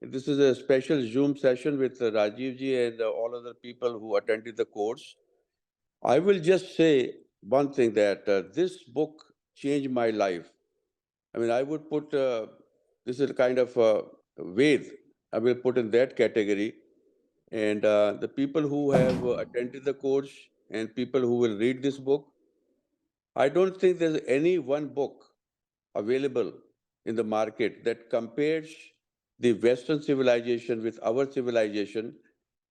This is a special Zoom session with Rajiv ji and all other people who attended the course. I will just say one thing that this book changed my life. I mean, I would put this is a kind of Ved. I will put in that category. And the people who have attended the course and people who will read this book, I don't think there's any one book available in the market that compares the Western civilization with our civilization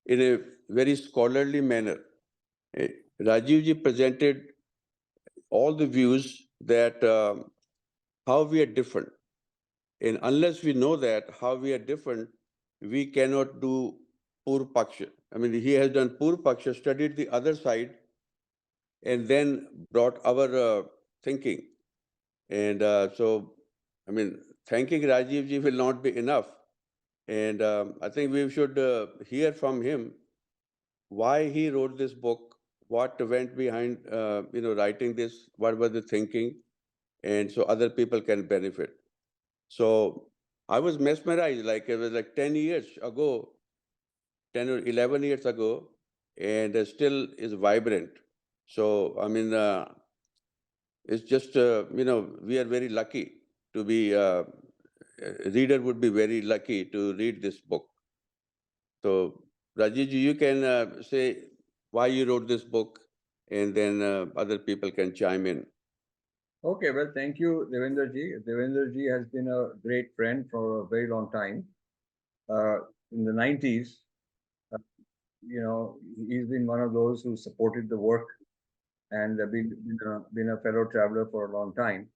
in a very scholarly manner. Eh, Rajiv ji presented all the views that how we are different. And unless we know that how we are different, we cannot do Purva Paksha. I mean, he has done Purva Paksha, studied the other side, and then brought our thinking. And so, I mean, thanking Rajiv ji will not be enough. And I think we should hear from him why he wrote this book, what went behind, writing this, what was the thinking, and so other people can benefit. So I was mesmerized, like it was like 10 years ago, 10 or 11 years ago, and still is vibrant. So, I mean, it's just, we are very lucky to be, a reader would be very lucky to read this book. So, Rajiji, you can say why you wrote this book, and then other people can chime in. Okay, well, thank you, Devendra ji. Devendra ji has been a great friend for a very long time. Uh, in the 90s, uh, he's been one of those who supported the work and been a fellow traveler for a long time.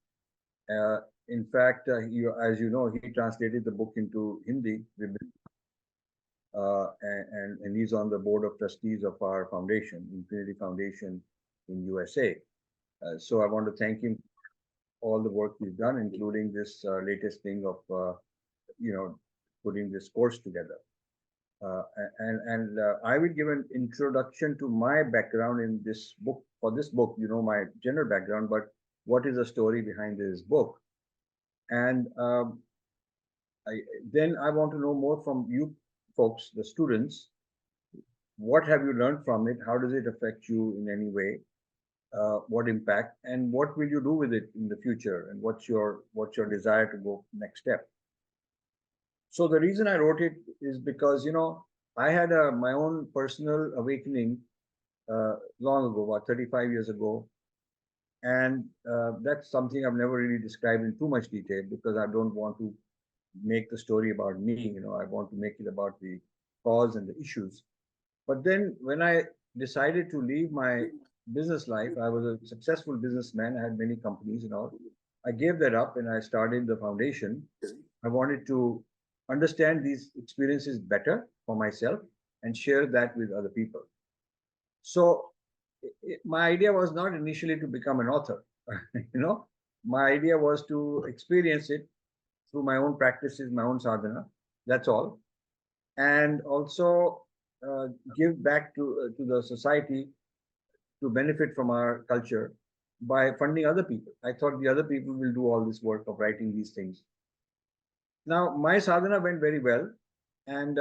Uh, in fact, as you know, he translated the book into Hindi, and he's on the board of trustees of our foundation, Infinity Foundation in USA. So I want to thank him for all the work he's done, including this latest thing of you know putting this course together. And I will give an introduction to my background in this book. For this book, you know my general background, but what is the story behind this book? And I, then I want to know more from you folks, the students. What have you learned from it? How does it affect you in any way? What impact? And what will you do with it in the future? And what's your desire to go next step? So the reason I wrote it is because I had my own personal awakening long ago, about 35 years ago, and that's something I've never really described in too much detail because I don't want to make the story about me. I want to make it about the cause and the issues. But then when I decided to leave my business life, I was a successful businessman. I had many companies and all. I gave that up and I started the foundation. I wanted to understand these experiences better for myself and share that with other people. So my idea was not initially to become an author. you know, my idea was to experience it through my own practices, my own sadhana. That's all, and also give back to the society to benefit from our culture by funding other people. I thought the other people will do all this work of writing these things. Now, my sadhana went very well. And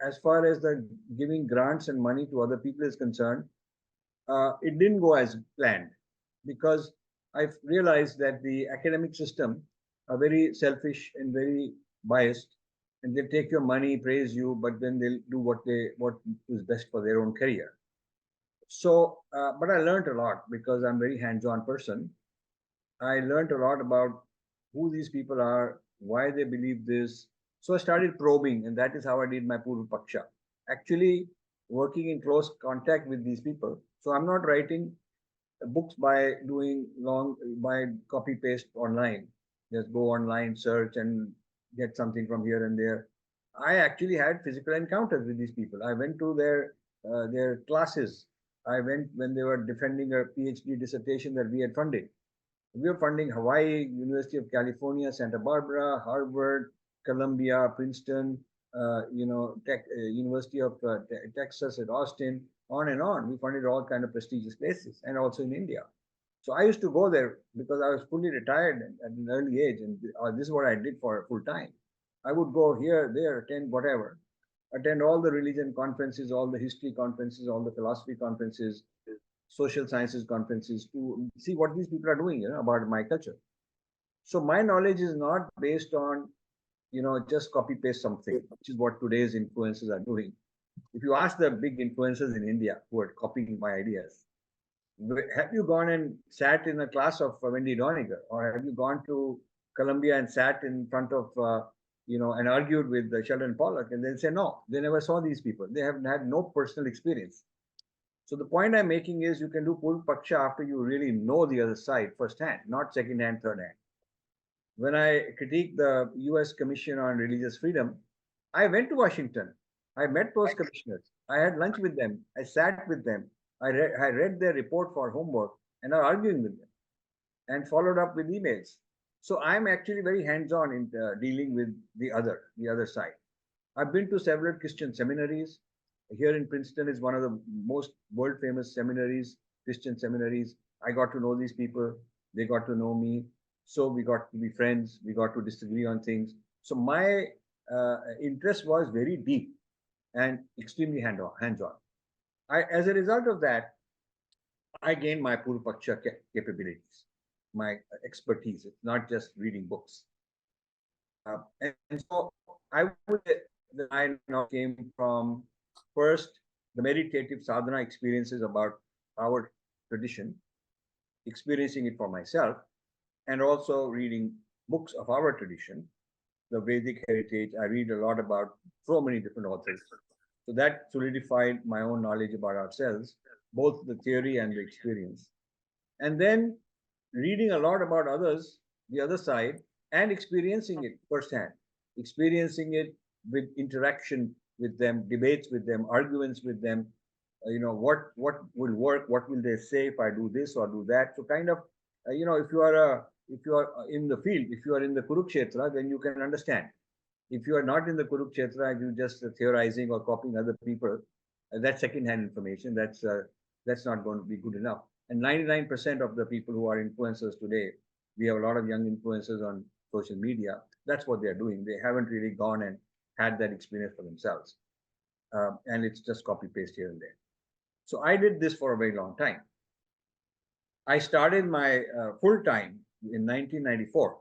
as far as the giving grants and money to other people is concerned, it didn't go as planned because I realized that the academic system are very selfish and very biased, and they take your money, praise you, but then they'll do what is best for their own career. So, but I learned a lot because I'm a very hands-on person. I learned a lot about who these people are, why they believe this. So I started probing, and that is how I did my Purva Paksha. Actually, working in close contact with these people. So I'm not writing books by doing by copy paste online. Just go online, search, and get something from here and there. I actually had physical encounters with these people. I went to their classes. I went when they were defending a PhD dissertation that we had funded. We are funding Hawaii, University of California, Santa Barbara, Harvard, Columbia, Princeton, University of Texas at Austin, on and on. We funded all kind of prestigious places, and also in India. So I used to go there because I was fully retired at an early age, and this is what I did for full time. I would go here, there, attend whatever, attend all the religion conferences, all the history conferences, all the philosophy conferences, social sciences conferences to see what these people are doing, about my culture. So my knowledge is not based on, just copy paste something, which is what today's influencers are doing. If you ask the big influencers in India who are copying my ideas, have you gone and sat in a class of Wendy Doniger, or have you gone to Columbia and sat in front of, and argued with Sheldon Pollock? And they'll say, no, they never saw these people. They have had no personal experience. So the point I'm making is you can do Purva Paksha after you really know the other side firsthand, not second hand, third hand. When I critiqued the US Commission on Religious Freedom, I went to Washington. I met those commissioners. I had lunch with them. I sat with them. I read their report for homework and are arguing with them and followed up with emails. So I'm actually very hands-on in dealing with the other side. I've been to several Christian seminaries. Here in Princeton is one of the most world-famous seminaries, Christian seminaries. I got to know these people. They got to know me. So we got to be friends. We got to disagree on things. So my interest was very deep and extremely hands-on. As a result of that, I gained my Purva Paksha capabilities, my expertise. It's not just reading books. And so I would say that I now came from first the meditative sadhana experiences about our tradition, experiencing it for myself, and also reading books of our tradition, the Vedic heritage. I read a lot about so many different authors. So that solidified my own knowledge about ourselves, both the theory and the experience. And then reading a lot about others, the other side, and experiencing it firsthand, experiencing it with interaction with them, debates with them, arguments with them. What will work? What will they say if I do this or do that? So kind of, if you are in the field, if you are in the Kurukshetra, then you can understand. If you are not in the Kurukshetra, you just theorizing or copying other people, that's second-hand information. That's not going to be good enough. And 99% of the people who are influencers today, we have a lot of young influencers on social media. That's what they're doing. They haven't really gone and had that experience for themselves. And it's just copy paste here and there. So I did this for a very long time. I started my full time in 1994,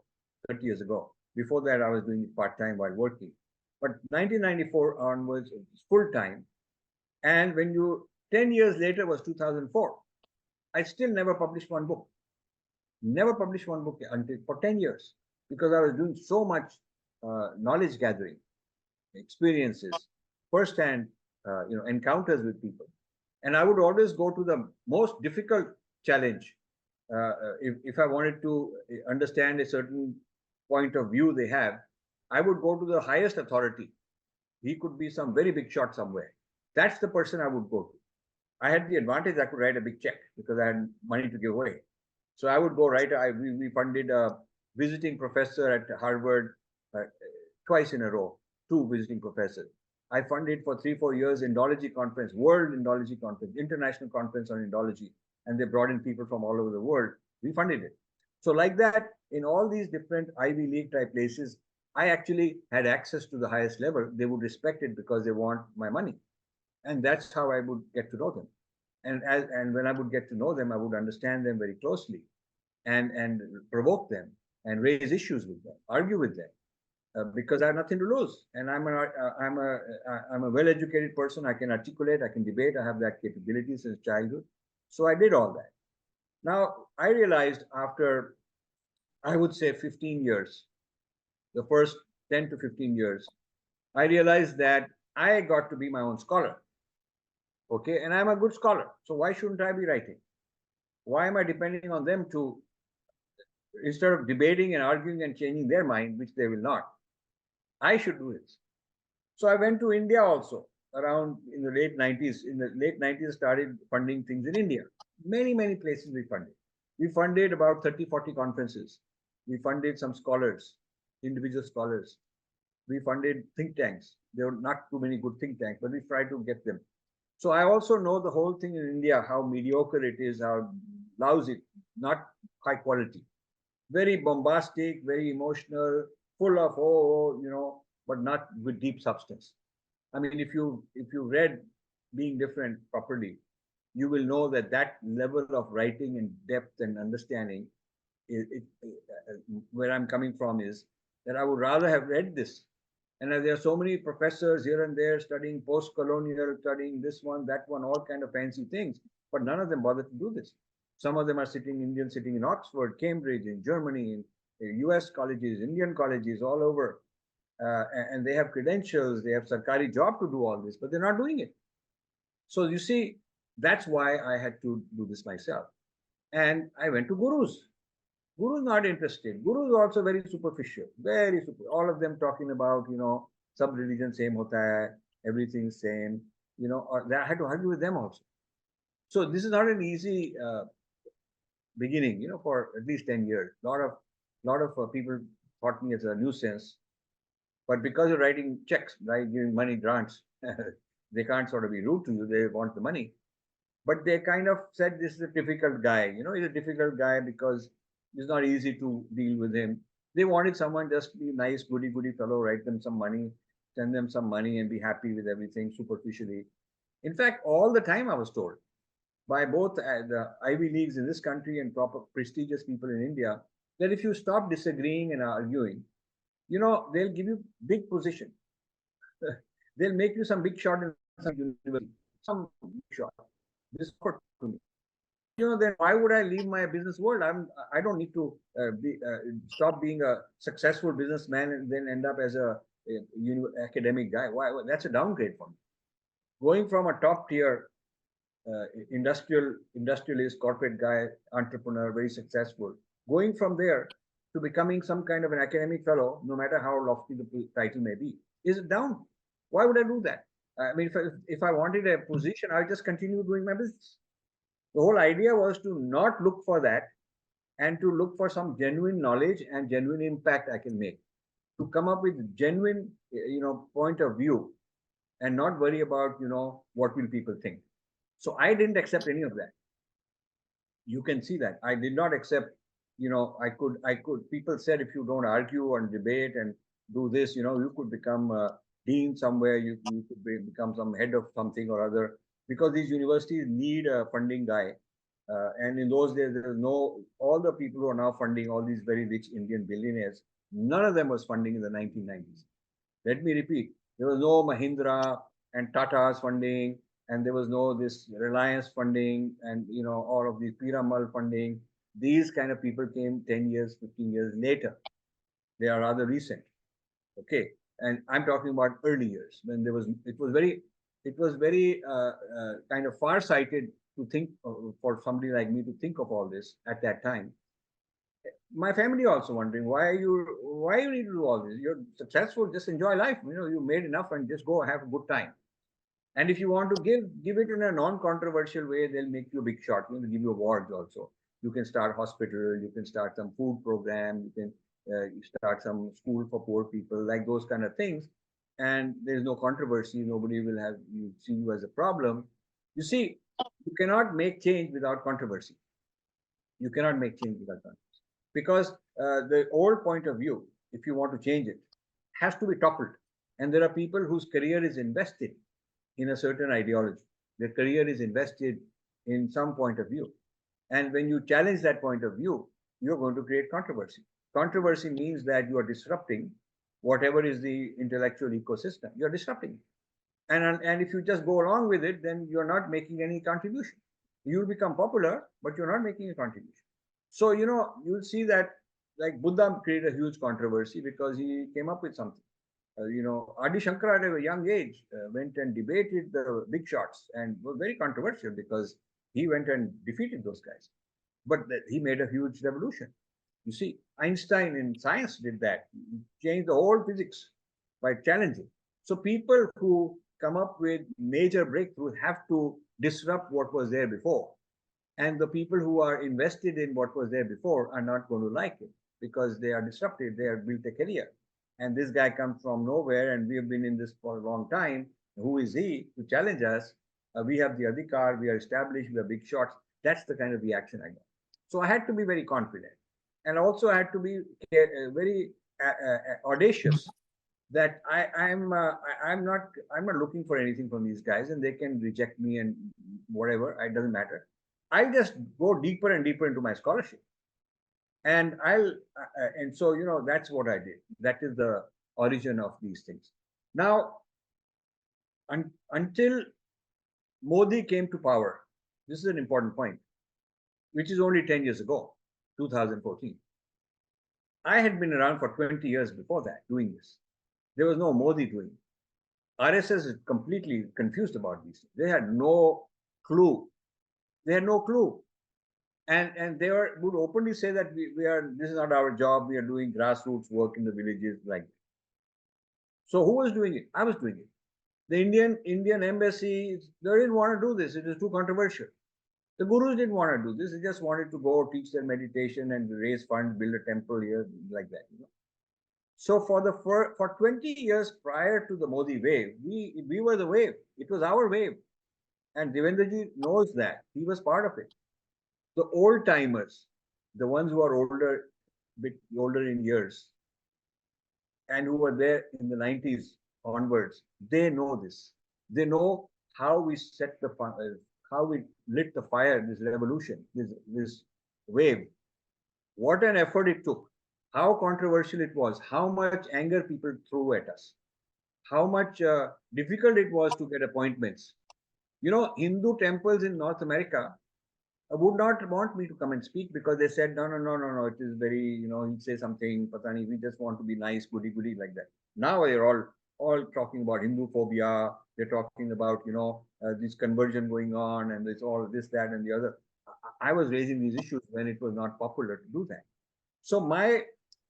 30 years ago. Before that, I was doing it part time while working. But 1994 onwards, it was full time. And 10 years later was 2004. I still never published one book. Never published one book until for 10 years because I was doing so much knowledge gathering, experiences, first-hand, encounters with people. And I would always go to the most difficult challenge. If I wanted to understand a certain point of view they have, I would go to the highest authority. He could be some very big shot somewhere. That's the person I would go to. I had the advantage I could write a big check because I had money to give away. So I would go write. We funded a visiting professor at Harvard twice in a row, two visiting professors. I funded for 3-4 years Indology conference, World Indology conference, international conference on Indology, and they brought in people from all over the world. We funded it. So like that, in all these different Ivy League type places, I actually had access to the highest level. They would respect it because they want my money. And that's how I would get to know them. And when I would get to know them, I would understand them very closely and provoke them and raise issues with them, argue with them. Because I have nothing to lose, and I'm a well-educated person. I can articulate, I can debate. I have that capability since childhood, so I did all that. Now I realized after, I would say 15 years, the first 10 to 15 years, I realized that I got to be my own scholar. Okay, and I'm a good scholar, so why shouldn't I be writing? Why am I depending on them to, instead of debating and arguing and changing their mind, which they will not? I should do this. So I went to India also around in the late 90s. In the late 90s, started funding things in India. Many places we funded. We funded about 30, 40 conferences. We funded some scholars, individual scholars. We funded think tanks. There were not too many good think tanks, but we tried to get them. So I also know the whole thing in India, how mediocre it is, how lousy, not high quality. Very bombastic, very emotional, full of, but not with deep substance. I mean, if you read Being Different properly, you will know that that level of writing and depth and understanding, where I'm coming from is that I would rather have read this. And there are so many professors here and there studying post-colonial, studying this one, that one, all kind of fancy things, but none of them bother to do this. Some of them are Indians sitting in Oxford, Cambridge, in Germany, in US colleges, Indian colleges, all over. And they have credentials, they have sarkari job to do all this, but they're not doing it. So you see, that's why I had to do this myself. And I went to gurus. Guru's not interested. Guru is also very superficial, very super. All of them talking about, sub religion same hota hai, everything same, or I had to argue with them also. So this is not an easy beginning, for at least 10 years. Lot of people thought me as a nuisance, but because you're writing checks, right, giving money grants, they can't sort of be rude to you. They want the money. But they kind of said this is a difficult guy. He's a difficult guy because it's not easy to deal with him. They wanted someone just be nice, goody fellow, write them some money, send them some money, and be happy with everything superficially. In fact, all the time I was told by both the Ivy Leagues in this country and proper prestigious people in India that if you stop disagreeing and arguing, they'll give you big position. They'll make you some big shot in some university, some big shot. This offered to me. Then why would I leave my business world? I don't need to stop being a successful businessman and then end up as a academic guy. Why? That's a downgrade for me. Going from a top tier industrialist, corporate guy, entrepreneur, very successful, going from there to becoming some kind of an academic fellow, no matter how lofty the title may be, is down. Why would I do that? I mean, if I wanted a position, I'll just continue doing my business. The whole idea was to not look for that and to look for some genuine knowledge and genuine impact I can make, to come up with genuine, point of view and not worry about, what will people think. So I didn't accept any of that. You can see that. I did not accept, people said if you don't argue and debate and do this, you could become a dean somewhere, you could become some head of something or other, because these universities need a funding guy. And in those days, there was all the people who are now funding all these very rich Indian billionaires, none of them was funding in the 1990s. Let me repeat, there was no Mahindra and Tata's funding, and there was no this Reliance funding, and all of these Piramal funding. These kind of people came 10 years, 15 years later. They are rather recent. Okay, and I'm talking about early years when it was very kind of far-sighted to think for somebody like me to think of all this at that time. My family also wondering why you need to do all this. You're successful, just enjoy life. You made enough and just go have a good time. And if you want to give it in a non-controversial way, they'll make you a big shot. They'll give you awards also. You can start hospital, you can start some food program, you can start some school for poor people, like those kind of things. And there's no controversy. Nobody will have you see you as a problem. You see, you cannot make change without controversy. You cannot make change without controversy. Because the old point of view, if you want to change it, has to be toppled. And there are people whose career is invested in a certain ideology. Their career is invested in some point of view. And when you challenge that point of view, you're going to create controversy. Controversy means that you are disrupting whatever is the intellectual ecosystem. You're disrupting it. And if you just go along with it, then you're not making any contribution. You'll become popular, but you're not making a contribution. So, you'll see that like Buddha created a huge controversy because he came up with something. Adi Shankara at a young age went and debated the big shots and was very controversial because he went and defeated those guys. But he made a huge revolution. You see, Einstein in science did that. He changed the whole physics by challenging. So people who come up with major breakthroughs have to disrupt what was there before. And the people who are invested in what was there before are not going to like it because they are disrupted. They have built a career. And this guy comes from nowhere, and we have been in this for a long time. Who is he to challenge us? We have the adhikar, we are established, we are big shots. That's the kind of reaction I got. So I had to be very confident. And also I had to be very audacious that I'm not looking for anything from these guys, and they can reject me and whatever. It doesn't matter. I just go deeper and deeper into my scholarship, and and so that's what I did. That is the origin of these things. Now, until Modi came to power, this is an important point, which is only 10 years ago, 2014. I had been around for 20 years before that doing this. There was no Modi doing it. RSS is completely confused about these things. They had no clue. They had no clue. And they would openly say that we are, this is not our job. We are doing grassroots work in the villages like that. So who was doing it? I was doing it. The Indian embassy, they didn't want to do this. It is too controversial. The gurus didn't want to do this. They just wanted to go teach their meditation and raise funds, build a temple here, like that. So for 20 years prior to the Modi wave, we were the wave. It was our wave. And Devendraji knows that. He was part of it. The old timers, the ones who are older, bit older in years, and who were there in the 90s onwards, they know this. They know how we set the fire, how we lit the fire, this revolution, this wave. What an effort it took, how controversial it was, how much anger people threw at us, how much difficult it was to get appointments. Hindu temples in North America would not want me to come and speak because they said, no, no, no, no, no, it is very, he'd say something, patani, we just want to be nice, goody, goody, like that. Now they're all talking about Hindu phobia. They're talking about, this conversion going on and there's all this, that, and the other. I was raising these issues when it was not popular to do that. So my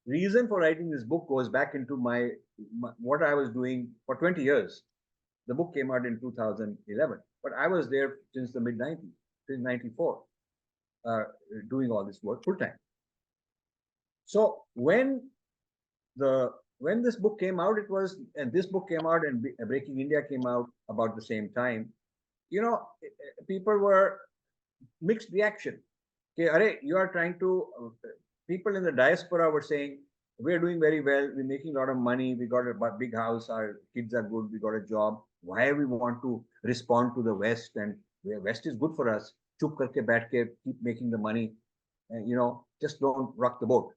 reason for writing this book goes back into my what I was doing for 20 years. The book came out in 2011, but I was there since the mid 90s, since 94, uh, doing all this work full time. So when this book came out, and this book came out and Breaking India came out about the same time. People were mixed reaction. Okay, Are, you are trying to. People in the diaspora were saying, we're doing very well. We're making a lot of money. We got a big house. Our kids are good. We got a job. Why we want to respond to the West? And the West is good for us. Chup karke baith ke, keep making the money. And, just don't rock the boat.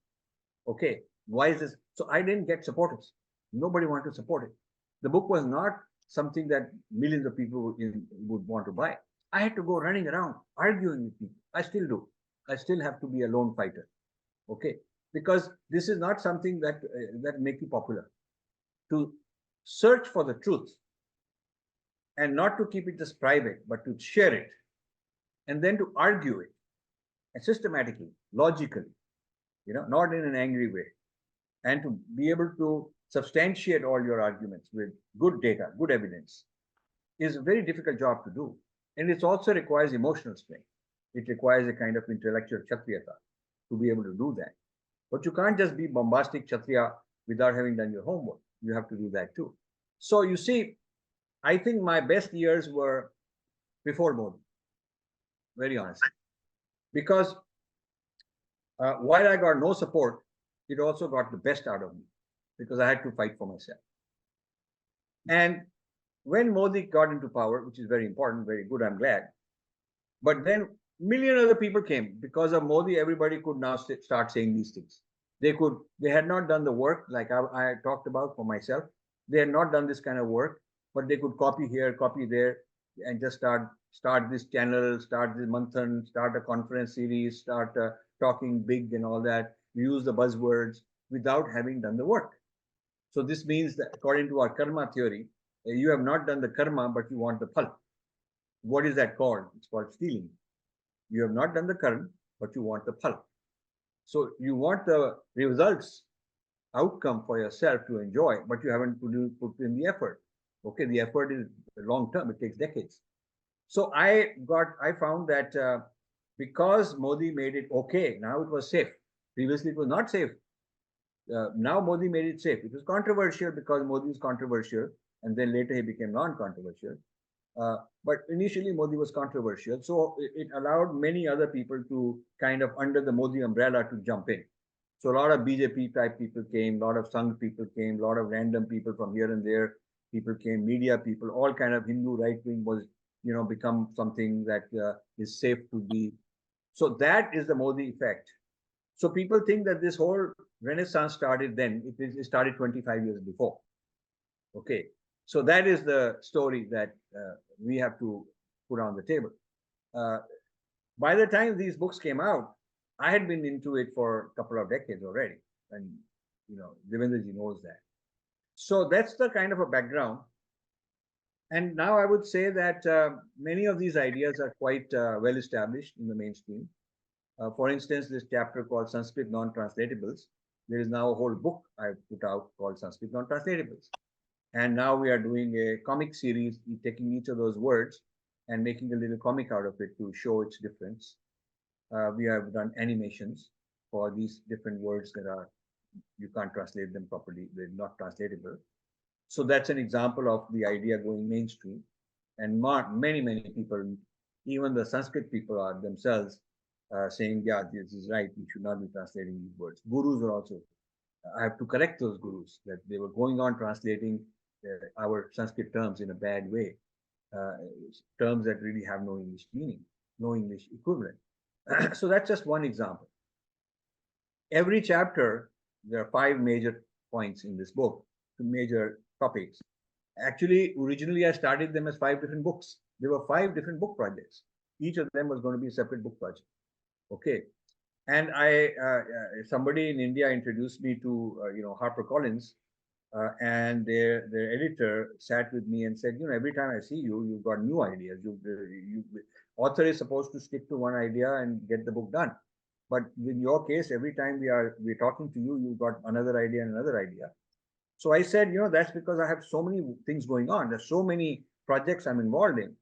Okay. Why is this? So I didn't get supporters. Nobody wanted to support it. The book was not something that millions of people would want to buy. I had to go running around arguing with people. I still do. I still have to be a lone fighter. Okay, because this is not something that make you popular. To search for the truth and not to keep it just private, but to share it, and then to argue it, and systematically, logically, not in an angry way, and to be able to substantiate all your arguments with good data, good evidence, is a very difficult job to do, and it also requires emotional strength. It requires a kind of intellectual kshatriyata to be able to do that. But you can't just be bombastic Kshatriya without having done your homework. You have to do that too. So you see, I think my best years were before Modi, very honestly. Because while I got no support, it also got the best out of me because I had to fight for myself. And when Modi got into power, which is very important, very good, I'm glad. But then million other people came because of Modi. Everybody could now start saying these things. They had not done the work like I talked about for myself. They had not done this kind of work, but they could copy here, copy there, and just start this channel, start this manthan, start a conference series, start talking big and all that. Use the buzzwords without having done the work. So this means that according to our karma theory, you have not done the karma, but you want the phal. What is that called? It's called stealing. You have not done the karma, but you want the phal. So you want the results, outcome for yourself to enjoy, but you haven't put in the effort. Okay, the effort is long term; it takes decades. So I found that because Modi made it okay, now it was safe. Previously, it was not safe. Now Modi made it safe. It was controversial because Modi is controversial, and then later he became non-controversial. But initially Modi was controversial, so it allowed many other people to kind of under the Modi umbrella to jump in. So a lot of BJP type people came, a lot of Sangh people came, a lot of random people from here and there. People came, media people, all kind of Hindu right wing was, become something that is safe to be. So that is the Modi effect. So people think that this whole renaissance started then. It started 25 years before. Okay. So that is the story that we have to put on the table. Uh, by the time these books came out, I had been into it for a couple of decades already. And, Devendraji knows that. So that's the kind of a background. And now I would say that many of these ideas are quite well established in the mainstream. For instance, this chapter called Sanskrit Non-Translatables, there is now a whole book I've put out called Sanskrit Non-Translatables. And now we are doing a comic series, taking each of those words and making a little comic out of it to show its difference. We have done animations for these different words that are, you can't translate them properly, they're not translatable. So that's an example of the idea going mainstream. And many, many people, even the Sanskrit people are themselves saying, yeah, this is right, we should not be translating these words. Gurus are also, I have to correct those gurus that they were going on translating our Sanskrit terms in a bad way, uh, terms that really have no English meaning, no English equivalent. So that's just one example. Every chapter, there are 5 major points in this book, 2 major topics. Actually, originally I started them as 5 different books. There were 5 different book projects. Each of them was going to be a separate book project. Okay. And somebody in India introduced me to, HarperCollins, and their editor sat with me and said, every time I see you, you've got new ideas. Author is supposed to stick to one idea and get the book done. But in your case, every time we're talking to you, you've got another idea and another idea. So I said, that's because I have so many things going on. There's so many projects I'm involved in.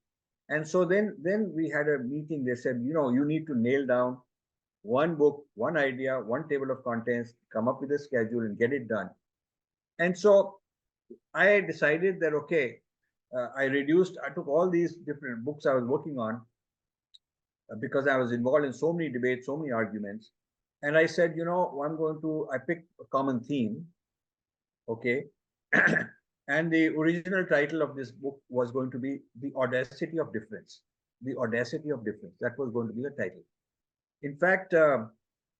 And so then we had a meeting. They said, you need to nail down one book, one idea, one table of contents, come up with a schedule and get it done. And so I decided that, okay, I took all these different books I was working on because I was involved in so many debates, so many arguments. And I said, I picked a common theme, okay? And the original title of this book was going to be The Audacity of Difference. The Audacity of Difference. That was going to be the title. In fact,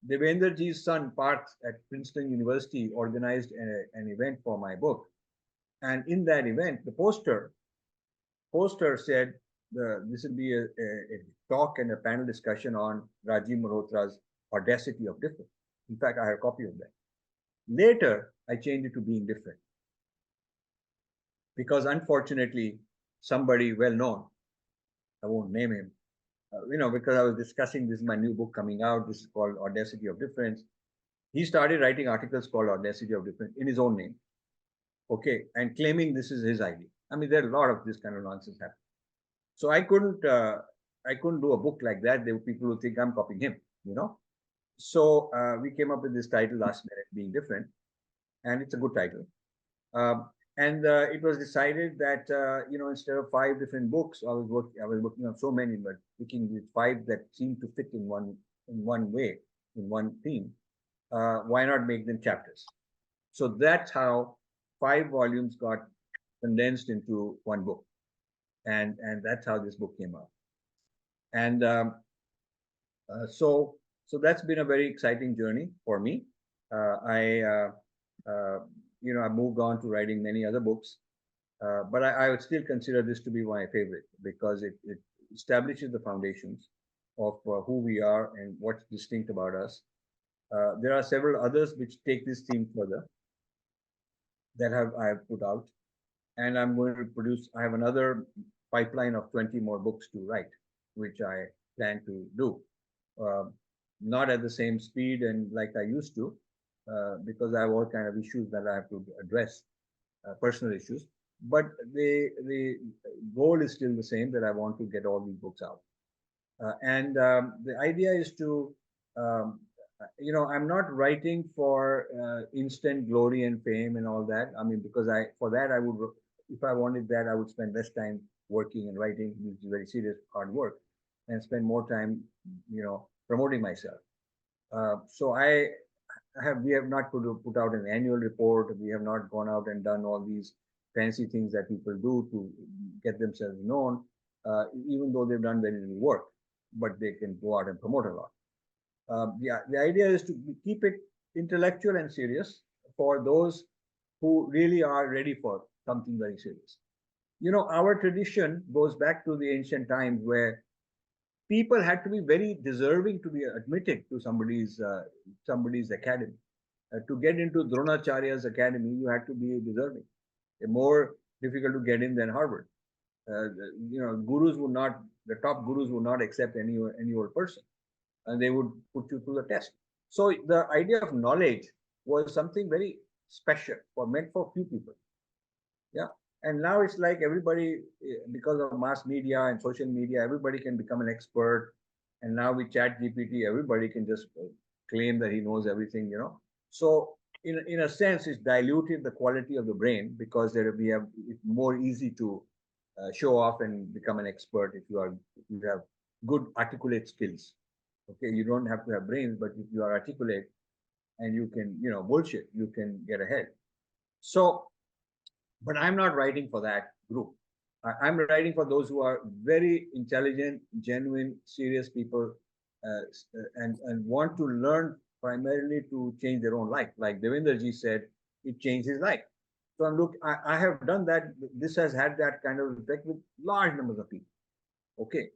Devendraji's son, Parth, at Princeton University, organized an event for my book. And in that event, the poster said this will be a talk and a panel discussion on Rajiv Malhotra's Audacity of Difference. In fact, I have a copy of that. Later, I changed it to Being Different. Because unfortunately, somebody well known, I won't name him, because I was discussing this is my new book coming out, this is called Audacity of Difference. He started writing articles called Audacity of Difference in his own name, okay, and claiming this is his idea. I mean, there are a lot of this kind of nonsense happening. So I couldn't do a book like that. There were people who think I'm copying him, So we came up with this title last minute, Being Different, and it's a good title. And it was decided that instead of 5 different books, I was working on so many, but picking the 5 that seemed to fit in one way, in one theme. Why not make them chapters? So that's how 5 volumes got condensed into one book, and that's how this book came out. And so that's been a very exciting journey for me. I moved on to writing many other books, but I would still consider this to be my favorite because it establishes the foundations of who we are and what's distinct about us. There are several others which take this theme further that I have put out, and I'm going to produce. I have another pipeline of 20 more books to write, which I plan to do. Not at the same speed and like I used to, because I have all kind of issues that I have to address, personal issues. But the goal is still the same, that I want to get all these books out. And the idea is to, I'm not writing for instant glory and fame and all that. I mean, because for that I would, if I wanted that, I would spend less time working and writing, which is very serious, hard work, and spend more time, promoting myself. So we have not put out an annual report. We have not gone out and done all these fancy things that people do to get themselves known, even though they've done very little work, but they can go out and promote a lot. The idea is to keep it intellectual and serious for those who really are ready for something very serious. You know, our tradition goes back to the ancient times where people had to be very deserving to be admitted to somebody's academy. To get into Dronacharya's academy, you had to be deserving. More difficult to get in than Harvard. You know, the top gurus would not accept any old person, and they would put you through the test. So the idea of knowledge was something very special for meant for few people. Yeah. And now it's like everybody, because of mass media and social media, everybody can become an expert. And now with Chat GPT, everybody can just claim that he knows everything, you know. So in a sense, it's diluted the quality of the brain because we have it's more easy to show off and become an expert if you have good articulate skills. Okay, you don't have to have brains, but if you are articulate and you can, you know, bullshit, you can get ahead. So but I'm not writing for that group. I'm writing for those who are very intelligent, genuine, serious people, and want to learn primarily to change their own life. Like Devendra ji said, it changed his life. So I have done that. This has had that kind of effect with large numbers of people. Okay,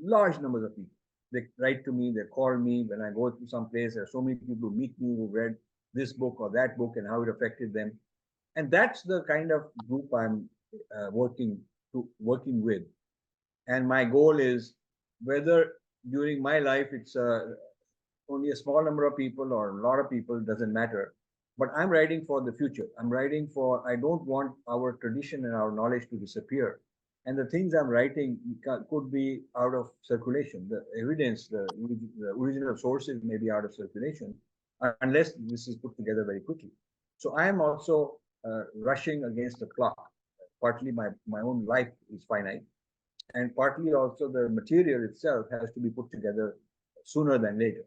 large numbers of people. They write to me, they call me when I go to some place. There are so many people who meet me who read this book or that book and how it affected them, and that's the kind of group I'm working with. And my goal is whether during my life it's only a small number of people or a lot of people, doesn't matter. But I'm writing for the future. I don't want our tradition and our knowledge to disappear. And the things I'm writing could be out of circulation. The evidence, the original sources may be out of circulation unless this is put together very quickly. So I am also rushing against the clock. Partly my own life is finite, and partly also the material itself has to be put together sooner than later.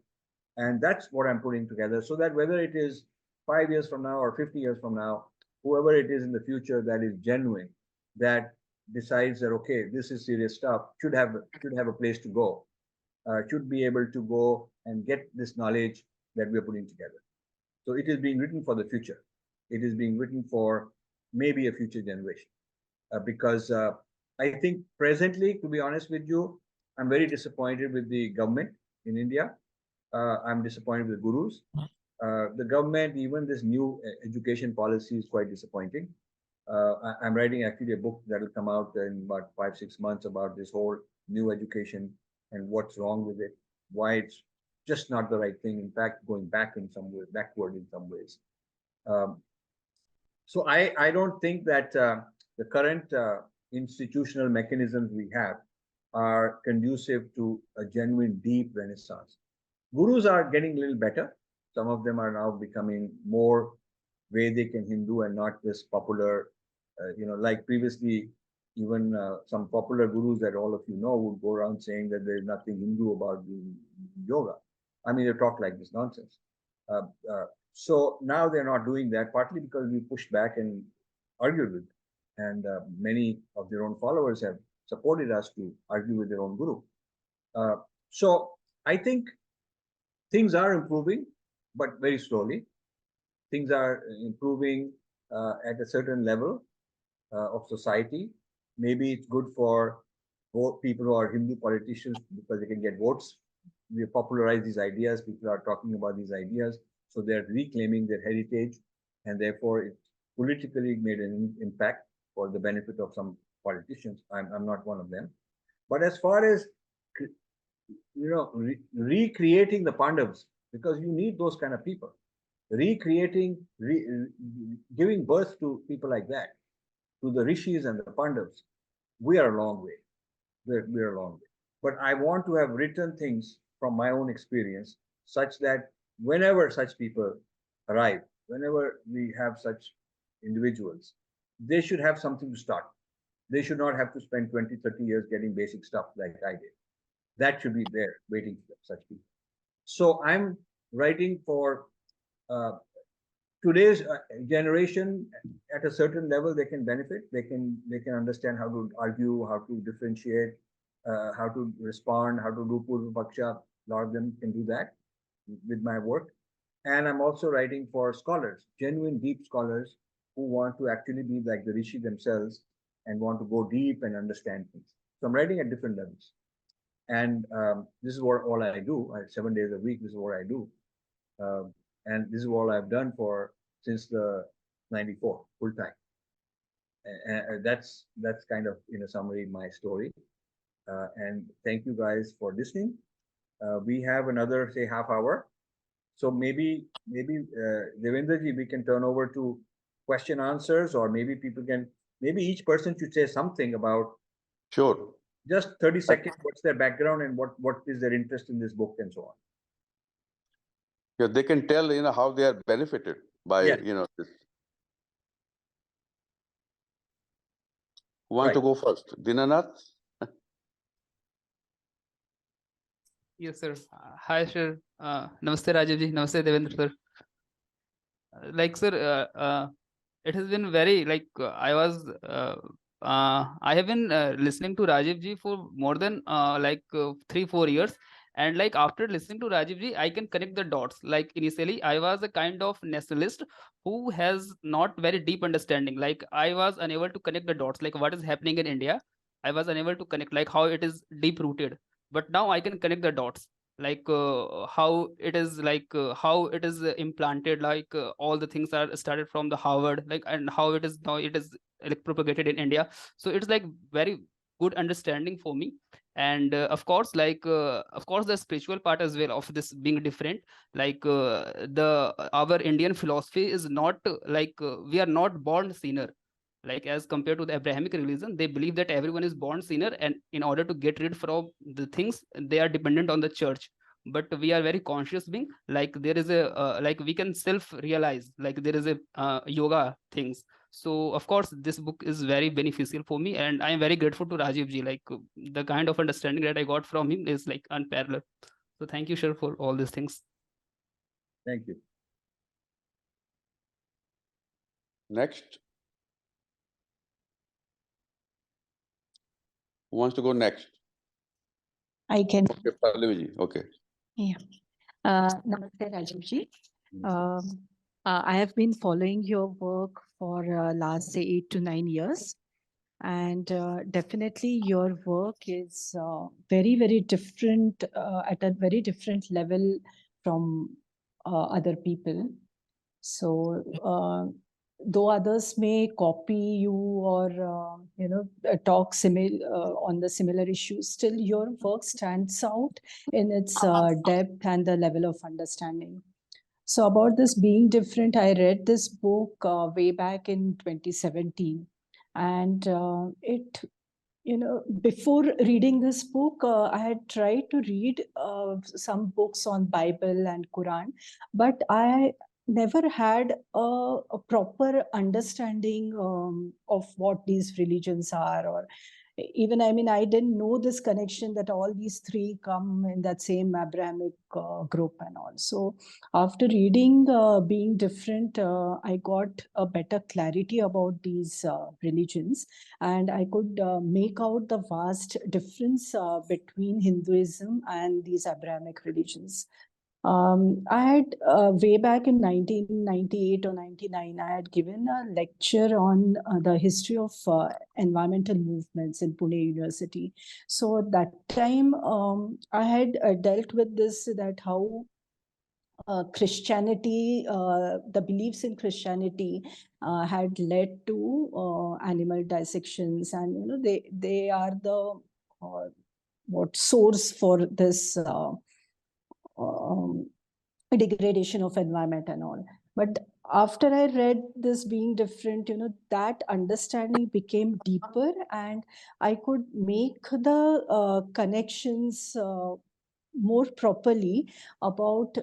And that's what I'm putting together so that whether it is 5 years from now or 50 years from now, whoever it is in the future that is genuine, that decides that, okay, this is serious stuff, should have a place to go, should be able to go and get this knowledge that we're putting together. So it is being written for the future. It is being written for maybe a future generation. Because I think presently, to be honest with you, I'm very disappointed with the government in India. I'm disappointed with gurus. The government, even this new education policy is quite disappointing. I'm writing actually a book that will come out in about 5, 6 months about this whole new education and what's wrong with it, why it's just not the right thing. In fact, going back in some ways, backward in some ways. Um, so I don't think that the current institutional mechanisms we have are conducive to a genuine deep renaissance. Gurus are getting a little better. Some of them are now becoming more Vedic and Hindu and not this popular, like previously, even some popular gurus that all of you know would go around saying that there's nothing Hindu about yoga. I mean, they talk like this nonsense. Uh, uh, so now they're not doing that, partly because we pushed back and argued with them. And many of their own followers have supported us to argue with their own guru. Uh, so I think things are improving, but very slowly. Things are improving at a certain level of society. Maybe it's good for both people who are Hindu politicians because they can get votes. We popularize these ideas. People are talking about these ideas. So they're reclaiming their heritage. And therefore, it politically made an impact for the benefit of some politicians. I'm not one of them. But as far as recreating the Pandavas, because you need those kind of people, recreating, giving birth to people like that, to the rishis and the Pandavas, we are a long way. We're a long way. But I want to have written things from my own experience, such that whenever such people arrive, whenever we have such individuals, they should have something to start. They should not have to spend 20, 30 years getting basic stuff like I did. That should be there waiting for such people. So I'm writing for uh, today's generation, at a certain level, they can benefit. They can understand how to argue, how to differentiate, how to respond, how to do Purva Paksha. A lot of them can do that with my work. And I'm also writing for scholars, genuine deep scholars who want to actually be like the Rishi themselves and want to go deep and understand things. So I'm writing at different levels. And this is what all I do. 7 days a week, this is what I do. Um, and this is all I've done for since the 94 full time. And that's kind of in a summary my story. And thank you guys for listening. We have another say half hour. So maybe Devendra ji, we can turn over to question answers, or maybe people can, maybe each person should say something about Sure. just 30 Uh, seconds, what's their background and what is their interest in this book and so on. Yeah, they can tell, how they are benefited by, Yes, this. Who wants right. to go first? Dinanath? Yes, sir. Hi, sir. Namaste, Rajiv ji. Namaste, Devendra, sir. Like, sir, it has been very, like, I have been listening to Rajiv ji for more than 3-4 years. And like after listening to Rajiv ji, I can connect the dots. Like initially, I was a kind of nationalist who has not very deep understanding. Like I was unable to connect the dots. Like what is happening in India, I was unable to connect. Like how it is deep rooted. But now I can connect the dots. Like how it is, like how it is implanted. Like all the things are started from the Harvard. Like and how it is now it is like propagated in India. So it's like very good understanding for me. And of course the spiritual part as well of this being different. Like the our Indian philosophy is not we are not born sinner. Like as compared to the Abrahamic religion, they believe that everyone is born sinner, and in order to get rid from the things, they are dependent on the church. But we are very conscious being. Like there is a like we can self realize. Like there is a yoga things. So of course this book is very beneficial for me, and I am very grateful to Rajiv ji. Like the kind of understanding that I got from him is like unparalleled. So thank you, sir, for all these things. Thank you. Next. Who wants to go next? I can. Okay, Pallavi ji. Okay. Yeah. Namaste, Rajiv ji. I have been following your work for last say 8 to 9 years, and definitely your work is very very different at a very different level from other people. So though others may copy you or talk on the similar issues, still your work stands out in its depth and the level of understanding. So about this being different, I read this book way back in 2017, and it before reading this book, I had tried to read some books on Bible and Quran, but I never had a proper understanding of what these religions are, or even, I mean, I didn't know this connection that all these three come in that same Abrahamic group and all. So after reading Being Different, I got a better clarity about these religions, and I could make out the vast difference between Hinduism and these Abrahamic religions. I had way back in 1998 or 99, I had given a lecture on the history of environmental movements in Pune University. So at that time, I had dealt with this, that how Christianity, the beliefs in Christianity had led to animal dissections, and they are the what source for this um, degradation of environment and all. But after I read this Being Different, that understanding became deeper, and I could make the connections more properly about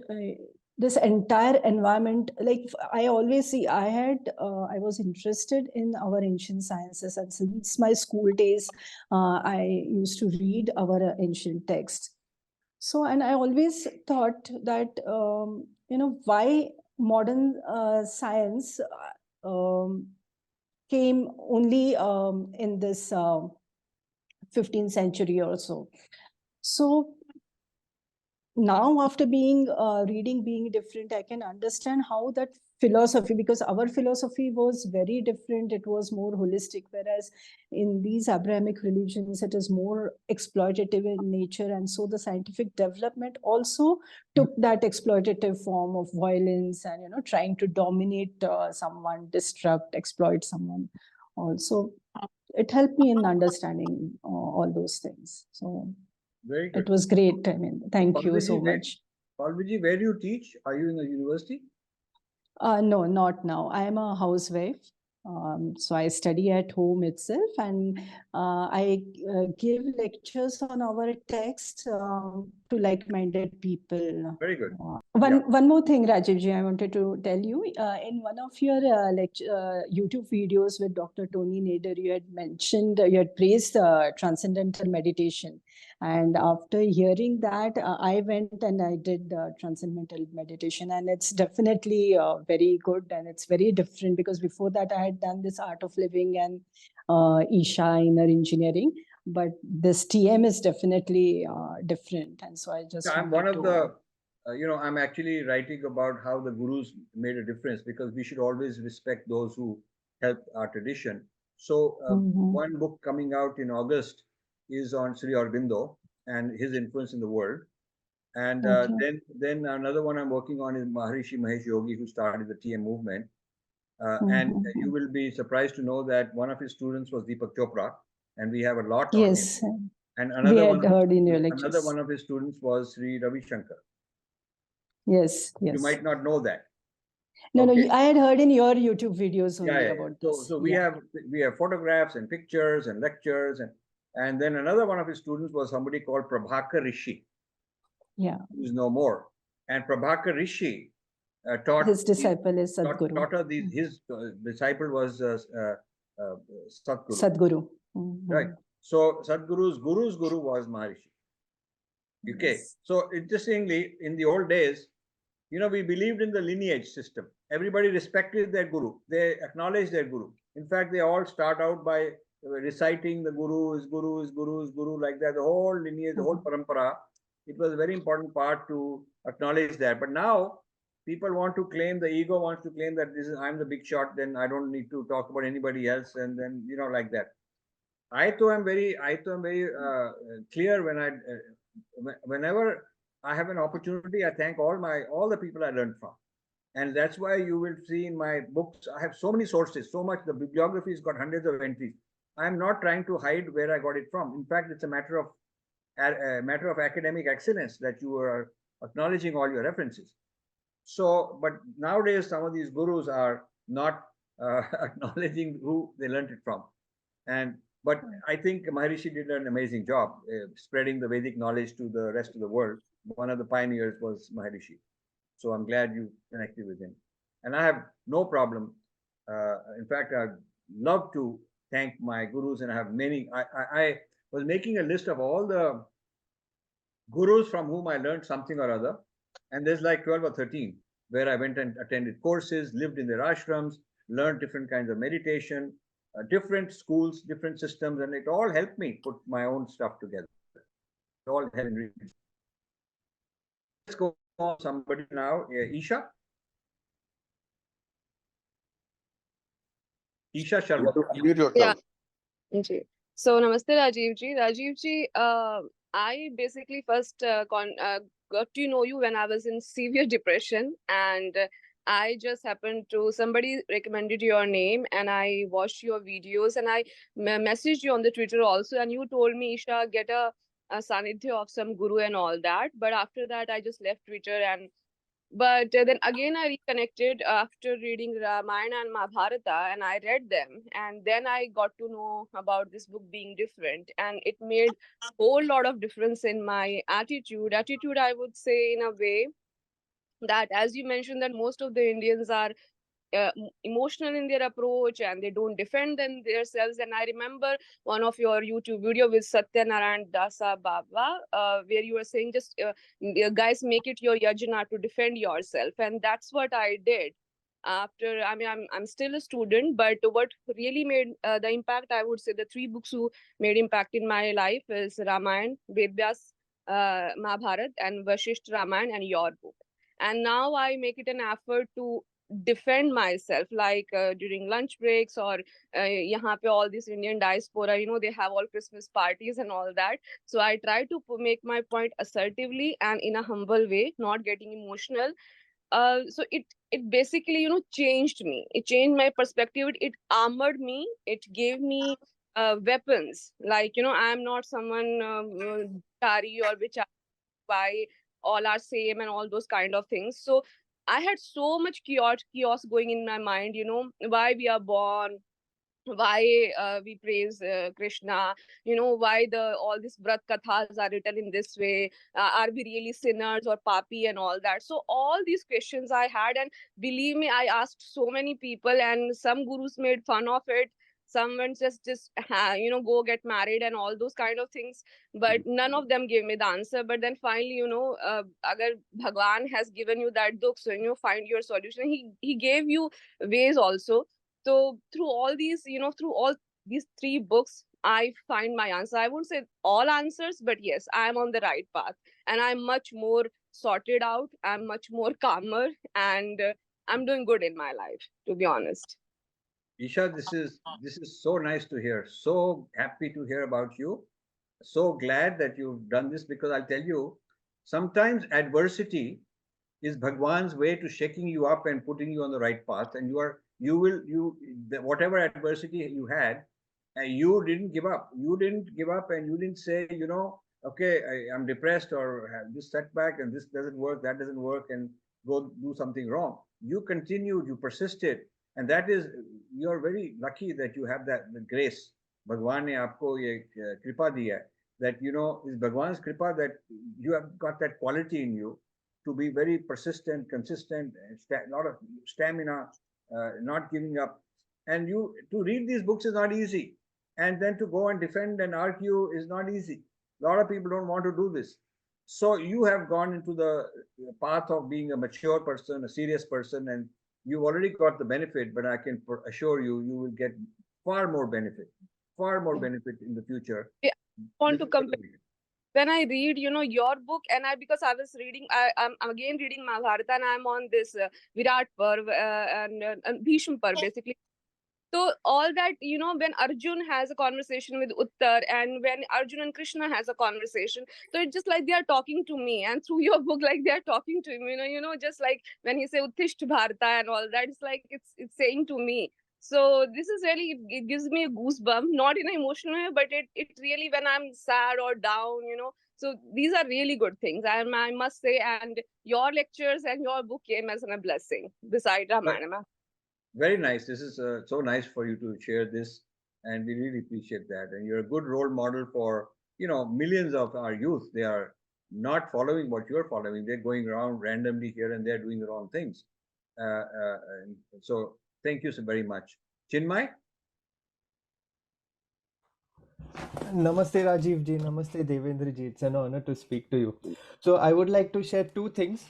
this entire environment. Like I always see, I was interested in our ancient sciences, and since my school days, I used to read our ancient texts. So, and I always thought that, why modern science came only in this 15th century or so. So now, after being reading being different, I can understand how that philosophy, because our philosophy was very different. It was more holistic, whereas in these Abrahamic religions, it is more exploitative in nature. And so the scientific development also took that exploitative form of violence and, trying to dominate someone, disrupt, exploit someone. Also, it helped me in understanding all those things. So Very good. it was great. I mean, thank you so Palviji, much. Palviji, where do you teach? Are you in a university? No, not now. I am a housewife. So I study at home itself, and I give lectures on our text to like-minded people. Very good. One more thing, Rajivji, I wanted to tell you. In one of your YouTube videos with Dr. Tony Nader, you had mentioned, you had praised transcendental meditation. And after hearing that, I went and I did transcendental meditation, and it's definitely very good, and it's very different, because before that I had done this art of living and Isha inner engineering, but this TM is definitely different, and so I just I'm one of the, I'm actually writing about how the gurus made a difference, because we should always respect those who helped our tradition. So one book coming out in August is on Sri Aurobindo and his influence in the world. And then another one I'm working on is Maharishi Mahesh Yogi, who started the TM movement. And you will be surprised to know that one of his students was Deepak Chopra, and we have a lot on him. And another one of his students was Sri Ravi Shankar. Yes. You might not know that. No, I had heard in your YouTube videos only about this. So we have photographs and pictures and lectures, and then another one of his students was somebody called Prabhakar Rishi. Yeah. Who's no more. And Prabhakar Rishi taught his disciple is Sadhguru. His disciple was Sadhguru. Sadhguru. Right. So Sadhguru's guru's guru was Maharishi. Okay. Yes. So interestingly, in the old days, we believed in the lineage system. Everybody respected their guru. They acknowledged their guru. In fact, they all start out by reciting the guru is guru is guru is guru, like that. The whole lineage, the whole parampara. It was a very important part to acknowledge that. But now people want to claim, the ego wants to claim that I'm the big shot, then I don't need to talk about anybody else, and then like that. I am very clear whenever I have an opportunity, I thank all the people I learned from. And that's why you will see in my books, I have so many sources, so much. The bibliography has got hundreds of entries. I'm not trying to hide where I got it from. In fact, it's a matter of academic excellence that you are acknowledging all your references. So, but nowadays, some of these gurus are not acknowledging who they learned it from. But I think Maharishi did an amazing job spreading the Vedic knowledge to the rest of the world. One of the pioneers was Maharishi. So I'm glad you connected with him. And I have no problem. In fact, I'd love to thank my gurus, and I have many. I was making a list of all the gurus from whom I learned something or other. And there's like 12 or 13 where I went and attended courses, lived in their ashrams, learned different kinds of meditation, different schools, different systems, and it all helped me put my own stuff together. It all helped me. Let's go on somebody now. Isha? Isha Sharma. Yeah. Okay. So, Namaste Rajiv ji. Rajiv ji, I basically first got to know you when I was in severe depression, and I just happened to, somebody recommended your name, and I watched your videos, and I messaged you on the Twitter also, and you told me, Isha, get a sanidhya of some guru and all that. But after that, I just left Twitter, but then again I reconnected after reading Ramayana and Mahabharata, and I read them, and then I got to know about this book being different, and it made a whole lot of difference in my attitude, I would say, in a way that, as you mentioned, that most of the Indians are emotional in their approach, and they don't defend themselves. And I remember one of your YouTube video with Satyanarayan Dasa Baba, where you were saying, just guys, make it your yajna to defend yourself, and that's what I did. After, I mean, I'm still a student, but what really made the impact, I would say, the three books who made impact in my life is Ramayana, Vedvyas, Mahabharat, and Vashisht Ramayana, and your book. And now I make it an effort to defend myself, like during lunch breaks, or yahan pe all this Indian diaspora, they have all Christmas parties and all that. So I try to make my point assertively and in a humble way, not getting emotional. So it basically, changed me. It changed my perspective. It armored me. It gave me weapons. Like, I'm not someone tari or which why all are same and all those kind of things. So I had so much chaos going in my mind, why we are born, why we praise Krishna, why the all these Vrat kathas are written in this way, are we really sinners or papi and all that. So all these questions I had, and believe me, I asked so many people, and some gurus made fun of it. Someone go get married and all those kind of things, but none of them gave me the answer. But then finally, agar Bhagwan has given you that dukh, so find your solution. He gave you ways also. So through all these three books, I find my answer. I won't say all answers, but yes, I'm on the right path, and I'm much more sorted out. I'm much more calmer, and I'm doing good in my life, to be honest. Isha, this is so nice to hear. So happy to hear about you. So glad that you've done this, because I'll tell you, sometimes adversity is Bhagwan's way to shaking you up and putting you on the right path. And whatever adversity you had, you didn't give up. You didn't give up, and you didn't say, okay, I'm depressed, or have this setback, and this doesn't work, that doesn't work, and go do something wrong. You continued, you persisted, and that is, you're very lucky that you have that the grace. Bhagwan ne aapko ye kripa diya hai, that is Bhagwan's kripa, that you have got that quality in you to be very persistent, consistent, a lot of stamina, not giving up. And you to read these books is not easy, and then to go and defend and argue is not easy. A lot of people don't want to do this. So you have gone into the path of being a mature person, a serious person, and you've already got the benefit. But I can assure you, you will get far more benefit in the future. I want This to is compare when I read, your book, and because I was reading, I'm again reading Mahabharata, and I'm on this Virat Parv and Bhishma Parv, basically. So all that, when Arjun has a conversation with Uttar, and when Arjun and Krishna has a conversation, so it's just like they are talking to me, and through your book, like they are talking to me, just like when he say Uttishth Bharata and all that, it's like it's saying to me. So this is really, it gives me a goosebump, not in an emotional way, but it really, when I'm sad or down, so these are really good things, I must say. And your lectures and your book came as a blessing beside Ramayana. very nice. This is so nice for you to share this, and we really appreciate that. And you're a good role model for millions of our youth. They are not following what you're following. They're going around randomly here and there doing the wrong things. And so thank you so very much, Chinmay. Namaste Rajiv ji, Namaste Devendra ji. It's an honor to speak to you. So I would like to share two things.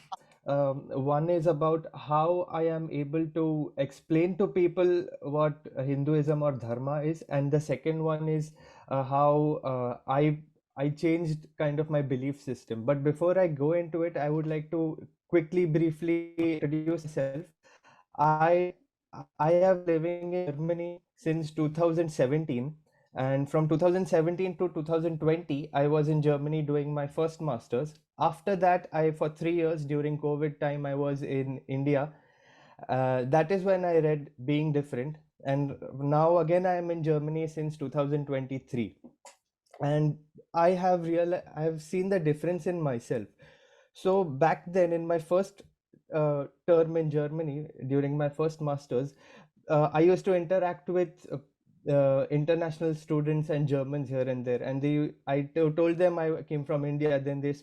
One is about how I am able to explain to people what Hinduism or Dharma is, and the second one is how I changed kind of my belief system. But before I go into it, I would like to quickly, briefly introduce myself. I I have living in Germany since 2017, and from 2017 to 2020 I was in Germany doing my first masters. After that, I for 3 years during COVID time I was in India. That is when I read Being Different, and now again I am in Germany since 2023, and I have seen the difference in myself. So back then, in my first term in Germany during my first masters, I used to interact with international students and Germans here and there, and told them I came from India. Then they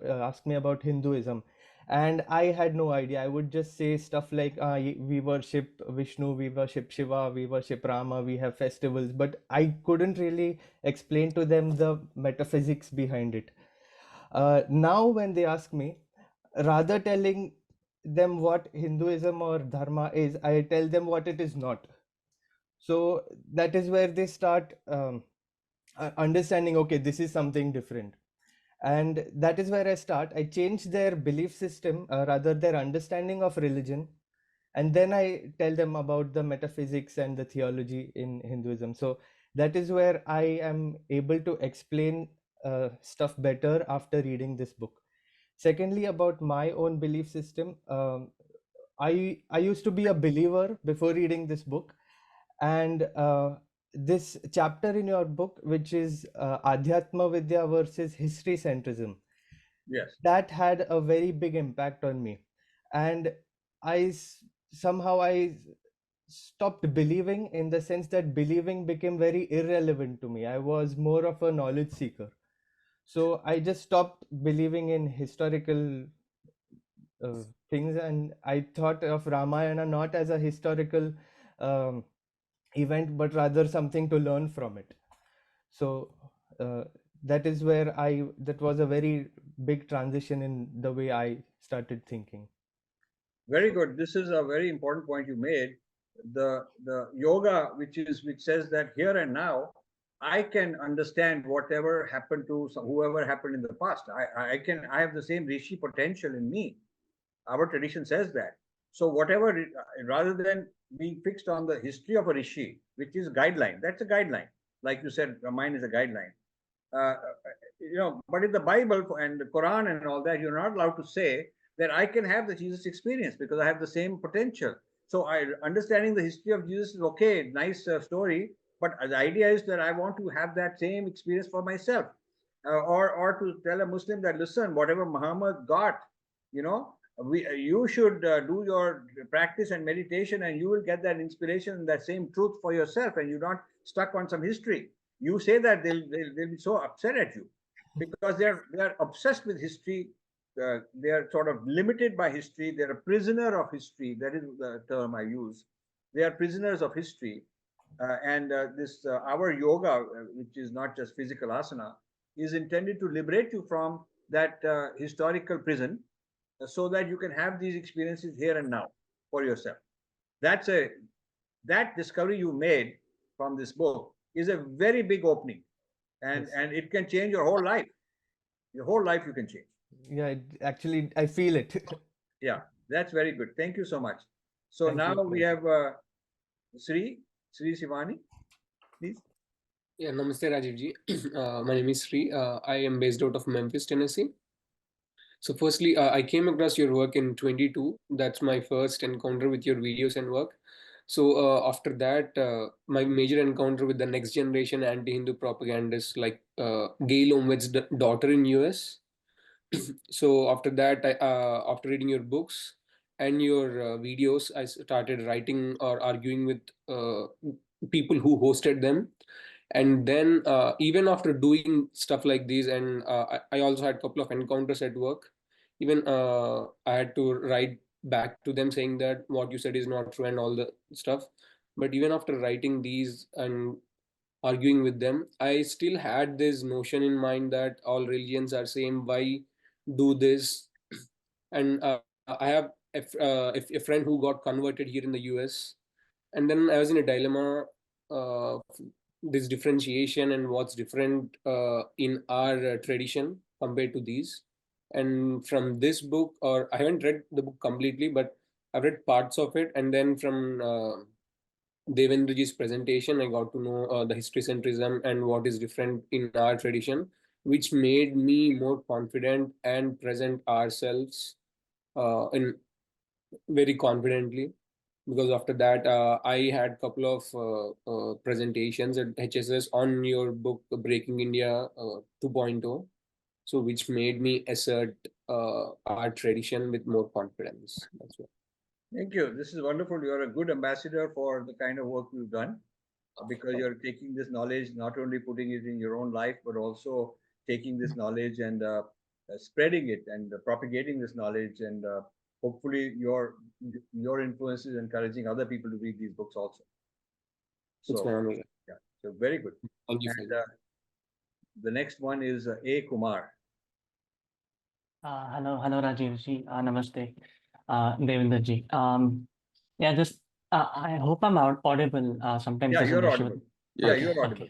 asked me about Hinduism, And I had no idea. I would just say stuff like, we worship Vishnu, we worship Shiva, we worship Rama, we have festivals, but I couldn't really explain to them the metaphysics behind it. Now, when they ask me, rather telling them what Hinduism or Dharma is, I tell them what it is not. So that is where they start understanding, okay, this is something different. And that is where I start. I change their belief system, rather their understanding of religion, and then I tell them about the metaphysics and the theology in Hinduism. So that is where I am able to explain stuff better after reading this book. Secondly, about my own belief system, I used to be a believer before reading this book, and this chapter in your book, which is Adhyatma Vidya versus history-centrism, Yes. that had a very big impact on me. And somehow I stopped believing, in the sense that believing became very irrelevant to me. I was more of a knowledge seeker. So I just stopped believing in historical things, and I thought of Ramayana not as a historical um, event, but rather something to learn from it. So uh, that is where that was a very big transition in the way I started thinking. Very good. This is a very important point you made. The yoga, which says that here and now, I can understand whatever happened to whoever happened in the past. I have the same rishi potential in me. Our tradition says that. So whatever, rather than being fixed on the history of a rishi, which is guideline, that's a guideline. Like you said, mine is a guideline. Uh, but in the Bible and the Quran and all that, you're not allowed to say that I can have the Jesus experience because I have the same potential. So understanding the history of Jesus is okay, nice story, but the idea is that I want to have that same experience for myself, or to tell a Muslim that, listen, whatever Muhammad got, you should do your practice and meditation, and you will get that inspiration and that same truth for yourself, and you're not stuck on some history. You say that, they'll be so upset at you because they're obsessed with history. They are sort of limited by history. They're a prisoner of history. That is the term I use. They are prisoners of history. And this our yoga, which is not just physical asana, is intended to liberate you from that historical prison, so that you can have these experiences here and now for yourself. That's a that discovery you made from this book is a very big opening, and Yes. it can change your whole life. Your whole life you can change. Yeah, actually, I feel it. Yeah, that's very good. Thank you so much. So Thank now you. we have Sri Sivani, please. Yeah, Namaste Rajiv ji. My name is Sri. I am based out of Memphis, Tennessee. So firstly, I came across your work in 22. That's my first encounter with your videos and work. So after that, my major encounter with the next generation anti-Hindu propagandists like Gail Omved's daughter in US. So after that, after reading your books and your videos, I started writing or arguing with people who hosted them. And then even after doing stuff like this, and I also had a couple of encounters at work. Even I had to write back to them saying that what you said is not true and all the stuff. But even after writing these and arguing with them, I still had this notion in mind that all religions are same. Why do this? And I have a friend who got converted here in the US, and then I was in a dilemma. Uh, this differentiation and what's different in our tradition compared to these. And from this book, or I haven't read the book completely, but I've read parts of it, and then from Devendraji's presentation, I got to know the history-centrism and what is different in our tradition, which made me more confident and present ourselves in very confidently. Because after that, I had couple of presentations at HSS on your book, Breaking India 2.0, so which made me assert our tradition with more confidence. That's what. Thank you. This is wonderful. You're a good ambassador for the kind of work we've done, because you're taking this knowledge, not only putting it in your own life, but also taking this knowledge and spreading it and propagating this knowledge, and hopefully your influence is encouraging other people to read these books also. It's So my honor. yeah, so very good. Thank you for And that. the next one is A. Kumar. Hello, Rajiv ji. Namaste, Devendra ji. Yeah, just I hope I'm audible. Sometimes Yeah, there's an you're issue with. audible. Yeah, Yes. you're audible.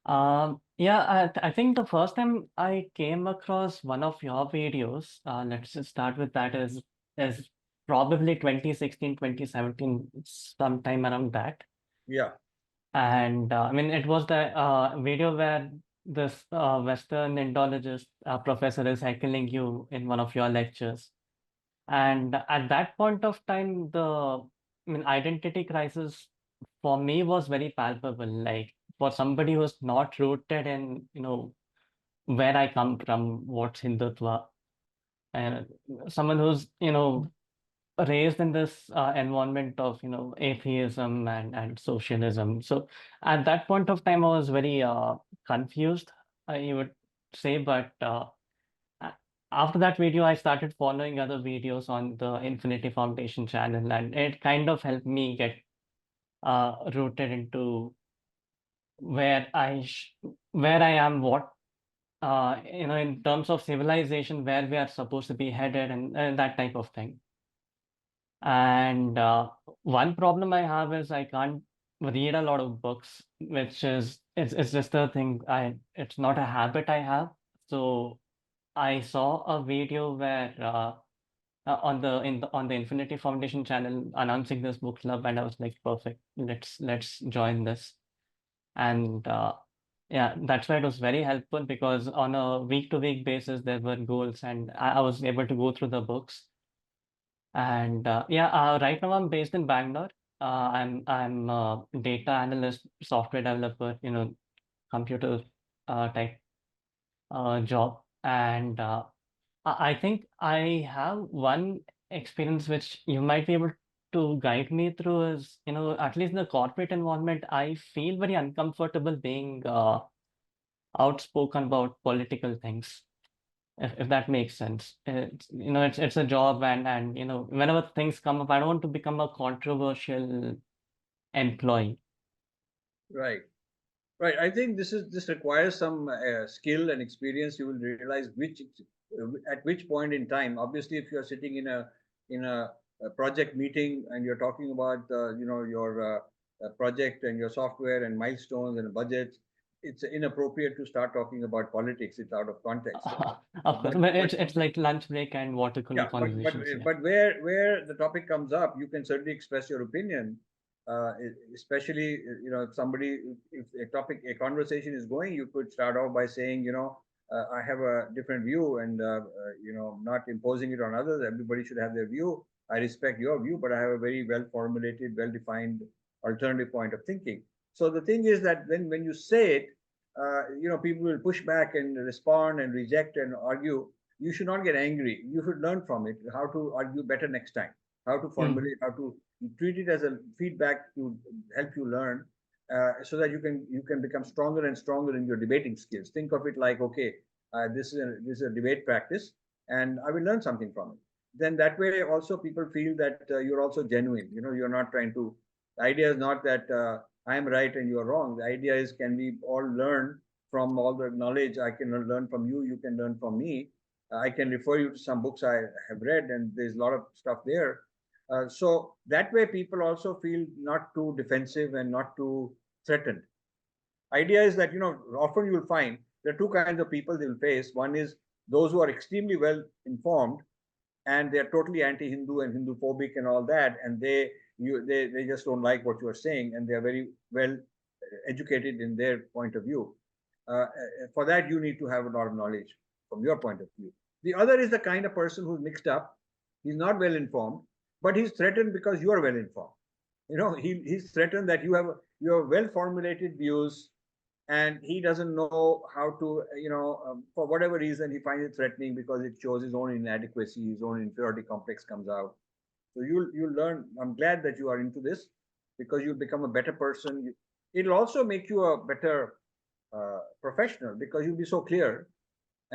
Okay. Yeah, I think the first time I came across one of your videos, let's just start with that, is probably 2016, 2017, sometime around that. Yeah. And I mean, it was the video where this Western Indologist professor is heckling you in one of your lectures. And at that point of time, I mean, identity crisis for me was very palpable. Like for somebody who's not rooted in, where I come from, what's Hindutva, and someone who's, raised in this environment of, atheism and socialism. So at that point of time, I was very confused, you would say, but a- after that video, I started following other videos on the Infinity Foundation channel, and it kind of helped me get rooted into where where I am, what in terms of civilization, where we are supposed to be headed, and that type of thing. And one problem I have is I can't read a lot of books, which is it's just a thing. It's not a habit I have. So I saw a video where on the Infinity Foundation channel announcing this book club, and I was like, perfect. Let's join this. And yeah, that's why it was very helpful, because on a week-to-week basis there were goals, and I was able to go through the books. And yeah, right now I'm based in Bangalore. I'm a data analyst, software developer, computer type job. And I think I have one experience which you might be able to guide me through is, at least in the corporate environment, I feel very uncomfortable being outspoken about political things, if that makes sense. It's a job, and whenever things come up, I don't want to become a controversial employee. Right. Right. I think this requires some skill and experience. You will realize at which point in time. Obviously, if you are sitting in a project meeting and you're talking about your project and your software and milestones and budgets, it's inappropriate to start talking about politics. It's out of context. Of course, But, but but it's like lunch break and water cooler yeah, conversations. Yeah. but where the topic comes up, you can certainly express your opinion. Especially if a conversation is going, you could start off by saying, I have a different view, and not imposing it on others. Everybody should have their view. I respect your view, but I have a very well formulated, well defined alternative point of thinking. So the thing is that when you say it, people will push back and respond and reject and argue. You should not get angry. You should learn from it how to argue better next time, how to formulate, how to treat it as a feedback to help you learn, so that you can become stronger and stronger in your debating skills. Think of it like, okay, this is a debate practice, and I will learn something from it. Then that way also people feel that you're also genuine. You're not trying to. The idea is not that I am right and you're wrong. The idea is, can we all learn from all the knowledge? I can learn from you. You can learn from me. I can refer you to some books I have read, and there's a lot of stuff there. So that way, people also feel not too defensive and not too threatened. Idea is that, often you'll find there are two kinds of people they will face. One is those who are extremely well informed, and they're totally anti-Hindu and Hindu phobic and all that, and they just don't like what you are saying, and they are very well educated in their point of view. For that, you need to have a lot of knowledge from your point of view. The other is the kind of person who's mixed up. He's not well informed, but he's threatened because you are well informed. He's threatened that you have well formulated views, and he doesn't know how to, for whatever reason, he finds it threatening because it shows his own inadequacy, his own inferiority complex comes out. So you'll learn. I'm glad that you are into this, because you'll become a better person. It'll also make you a better professional, because you'll be so clear,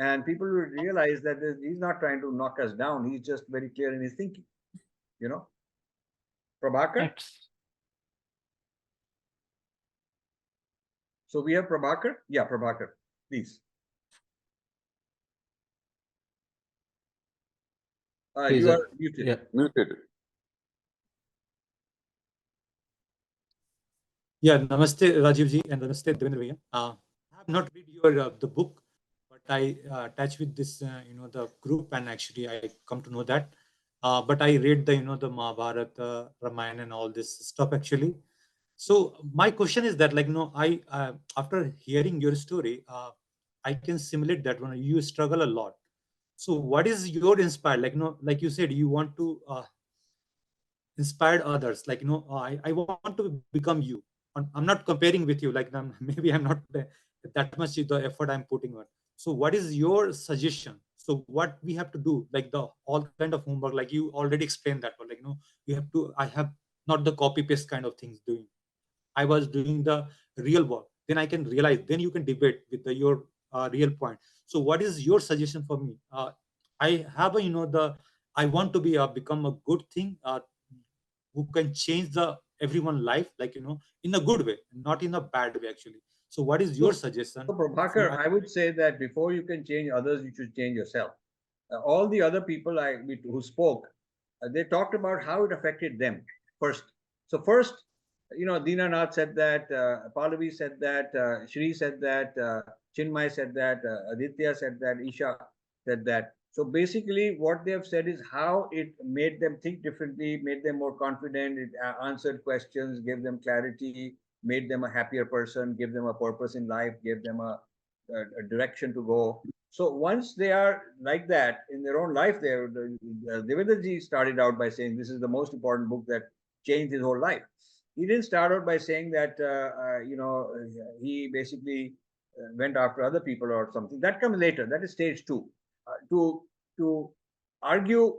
And people will realize that he's not trying to knock us down. He's just very clear in his thinking. You know, Prabhakar. It's So we have Prabhakar. Yeah, Prabhakar, please. Please, You are muted. yeah, Muted. yeah. Namaste, Rajiv ji, and Namaste, Devendra bhaiya. I have not read your the book, but I attach with this, the group, and actually I come to know that. But I read the, the Mahabharata, Ramayana, and all this stuff actually. So my question is that, like, I after hearing your story, I can simulate that when you struggle a lot. So what is your inspired? Like, like you said, you want to inspired others, like, I want to become you. I'm not comparing with you, like, maybe I'm not that much the effort I'm putting on. So what is your suggestion? So what we have to do, like the all kind of homework, like you already explained that, but like, you have to, I have not the copy paste kind of things doing. I was doing the real work, then I can realize, then you can debate with your real point. So what is your suggestion for me? I have a, the, I want to be become a good thing, who can change the everyone life, like, in a good way, not in a bad way actually. So what is your So, suggestion? so So Prabhakar, I would say that before you can change others, you should change yourself. All the other people who spoke, they talked about how it affected them first. So first, Dinanath said that, Pallavi said that, Shri said that, Chinmay said that, Aditya said that, Isha said that. So basically, what they have said is how it made them think differently, made them more confident, it answered questions, gave them clarity, made them a happier person, gave them a purpose in life, gave them a direction to go. So once they are like that in their own life, Devendra ji started out by saying this is the most important book that changed his whole life. He didn't start out by saying that he basically went after other people or something. That comes later. That is stage two. To argue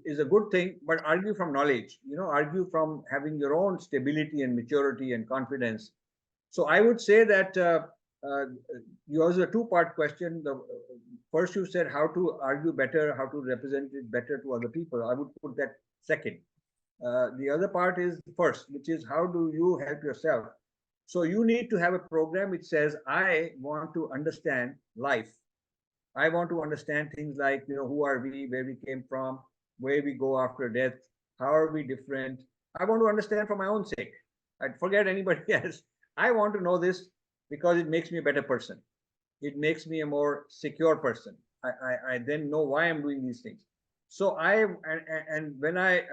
is a good thing, but argue from knowledge. Argue from having your own stability and maturity and confidence. So I would say that uh, you asked a two-part question. The first you said how to argue better, how to represent it better to other people. I would put that second. The other part is first, which is how do you help yourself? So you need to have a program which says, I want to understand life. I want to understand things like, who are we, where we came from, where we go after death, how are we different. I want to understand for my own sake. I'd forget anybody else. I want to know this because it makes me a better person. It makes me a more secure person. I then know why I'm doing these things. So and when I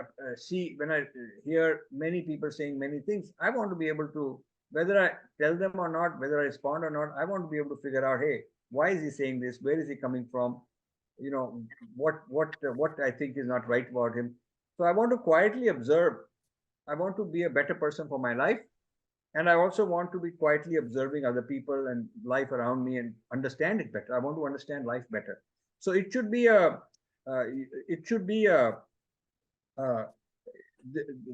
when I hear many people saying many things, I want to be able to, whether I tell them or not, whether I respond or not, I want to be able to figure out, hey, why is he saying this? Where is he coming from? What I think is not right about him. So I want to quietly observe. I want to be a better person for my life, and I also want to be quietly observing other people and life around me and understand it better. I want to understand life better. So it should be a uh, it should be a uh,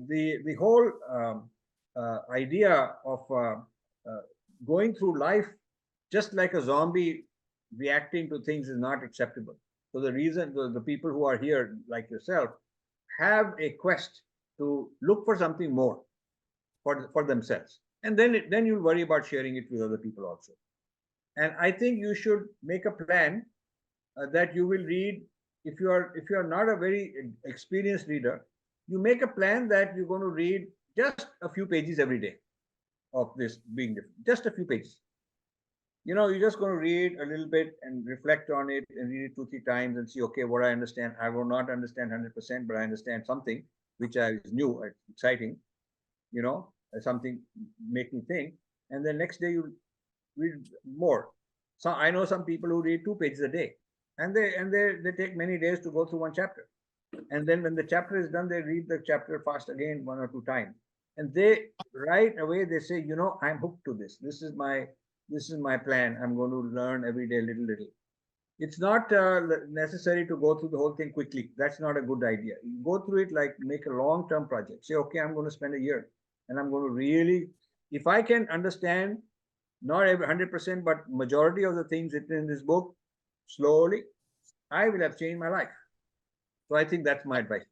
the whole idea of going through life just like a zombie reacting to things is not acceptable. So the reason the people who are here like yourself have a quest to look for something more for themselves, and then you'll worry about sharing it with other people also. And I think you should make a plan that you will read. If you are not a very experienced reader, you make a plan that you're going to read just a few pages every day of this being different, just a few pages. You're just going to read a little bit and reflect on it and read it 2 3 times and see, okay, what I understand, I will not understand 100%, but I understand something which is new, exciting, something make me think. And then next day you read more. So I know some people who read 2 pages a day, and they take many days to go through one chapter. And then when the chapter is done, they read the chapter fast again 1 or 2 times, and they right away they say, I'm hooked to this. This is my plan. I'm going to learn every day little. It's not necessary to go through the whole thing quickly. That's not a good idea. You go through it like make a long-term project. Say, okay, I'm going to spend a year, and I'm going to really, if I can understand not every 100%, but majority of the things written in this book, slowly, I will have changed my life. So I think that's my advice.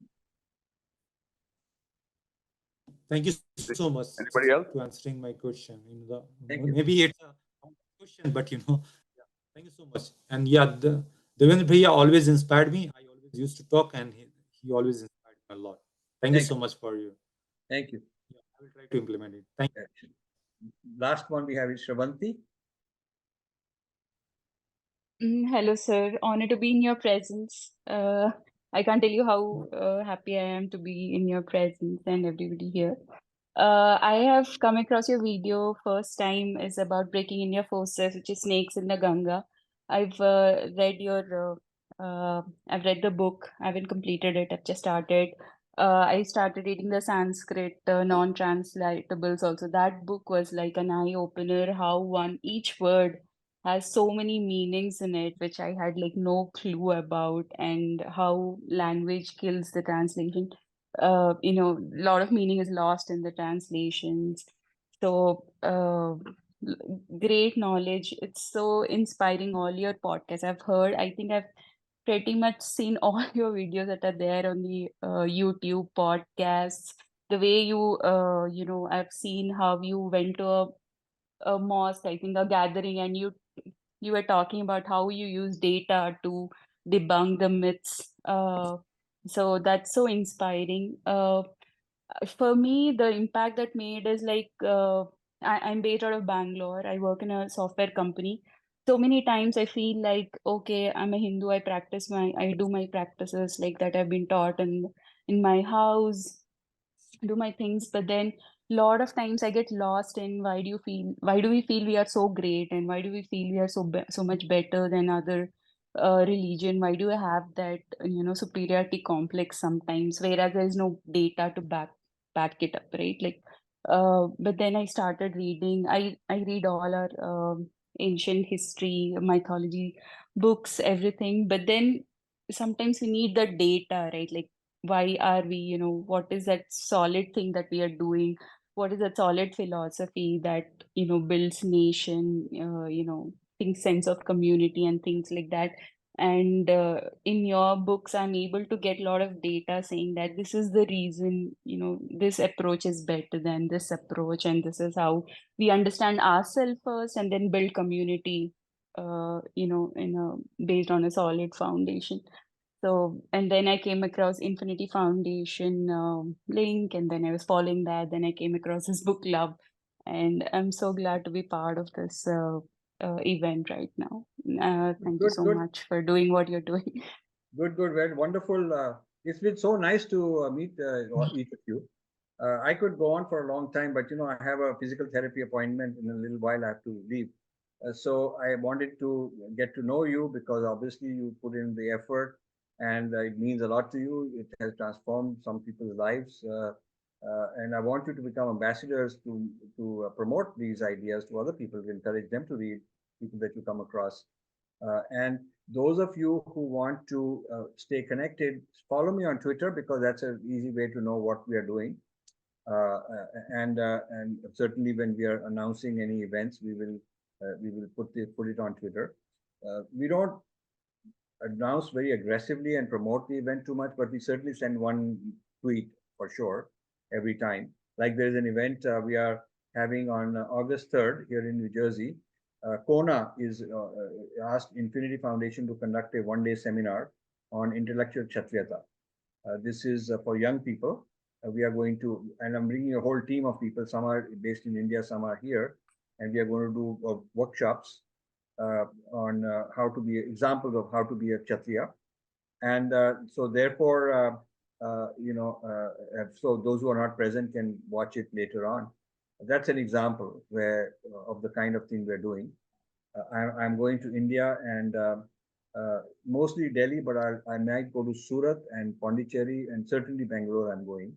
Thank you so much Anybody else? to answering my question. Thank you. Maybe it's a question, but yeah, thank you so much. And yeah, Devendra Bhaiya always inspired me. I always used to talk, and he always inspired me a lot. Thank you Thank so you. much for you. Thank you. Yeah, I will try to implement it. Thank you. Last one we have is Shravanti. Hello, sir. Honor to be in your presence. I can't tell you how happy I am to be in your presence and everybody here. I have come across your video. First time is about breaking in your forces, which is snakes in the Ganga. I've read your, I've read the book. I haven't completed it. I've just started. I started reading the Sanskrit non-translatables also. That book was like an eye opener. How each word has so many meanings in it, which I had like no clue about, and how language kills the translation. A lot of meaning is lost in the translations. So, great knowledge. It's so inspiring, all your podcasts. I think I've pretty much seen all your videos that are there on the YouTube podcasts. The way I've seen how you went to a mosque, I think a gathering, and you were talking about how you use data to debunk the myths. So that's so inspiring. For me, the impact that made is like I'm based out of Bangalore. I work in a software company. So many times I feel like, okay, I'm a Hindu. I do my practices like that I've been taught in my house, do my things, but then lot of times I get lost in why do we feel we are so great, and why do we feel we are so much better than other religion? Why do we have that superiority complex sometimes, whereas there is no data to back it up, right? Like but then I started reading. I read all our ancient history, mythology books, everything, but then sometimes we need the data, right? Like why are we, what is that solid thing that we are doing? What is that solid philosophy that builds nation, things, sense of community and things like that. And in your books I'm able to get a lot of data saying that this is the reason, this approach is better than this approach, and this is how we understand ourselves first and then build community, based on a solid foundation. So, and then I came across Infinity Foundation link, and then I was following that. Then I came across this book club, and I'm so glad to be part of this event right now. Thank you Good, so good, much for doing what you're doing. good, good. Very wonderful. It's been so nice to meet each of you. I could go on for a long time, but I have a physical therapy appointment in a little while. I have to leave. So I wanted to get to know you because obviously you put in the effort, and it means a lot to you. It has transformed some people's lives, and I want you to become ambassadors to promote these ideas to other people, to encourage them to read people that you come across. And those of you who want to stay connected, follow me on Twitter because that's an easy way to know what we are doing. And certainly when we are announcing any events, we will put it on Twitter. We don't announce very aggressively and promote the event too much, but we certainly send one tweet for sure every time. Like there is an event we are having on August 3rd here in New Jersey. Kona is asked Infinity Foundation to conduct a one-day seminar on intellectual Kshatriyata. This is for young people. We are going to, and I'm bringing a whole team of people. Some are based in India, some are here, and we are going to do workshops on how to be examples of how to be a Kshatriya. And so therefore, so those who are not present can watch it later on. That's an example where of the kind of thing we're doing. I'm going to India and mostly Delhi, but I might go to Surat and Pondicherry and certainly Bangalore. I'm going.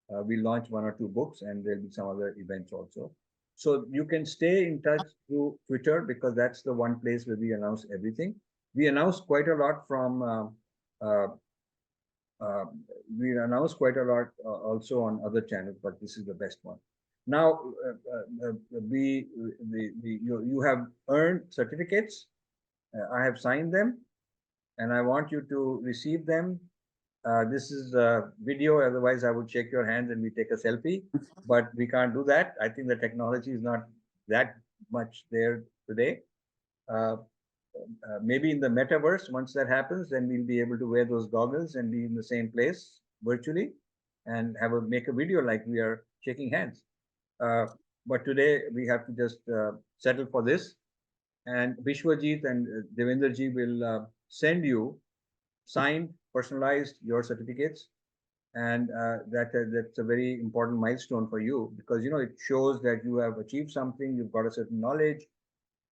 We'll launch one or two books and there'll be some other events also. So you can stay in touch through Twitter because that's the one place where we announce everything. We announce quite a lot from we announce quite a lot also on other channels, but this is the best one. Now, you have earned certificates I have signed them, and I want you to receive them. This is a video, otherwise I would shake your hand and we take a selfie, but we can't do that. I think the technology is not that much there today. Maybe in the metaverse, once that happens, then we'll be able to wear those goggles and be in the same place virtually and make a video like we are shaking hands. But today we have to just settle for this. And Vishwajit and Devendraji will send you signed, personalized your certificates, and that's a very important milestone for you, because it shows that you have achieved something, you've got a certain knowledge,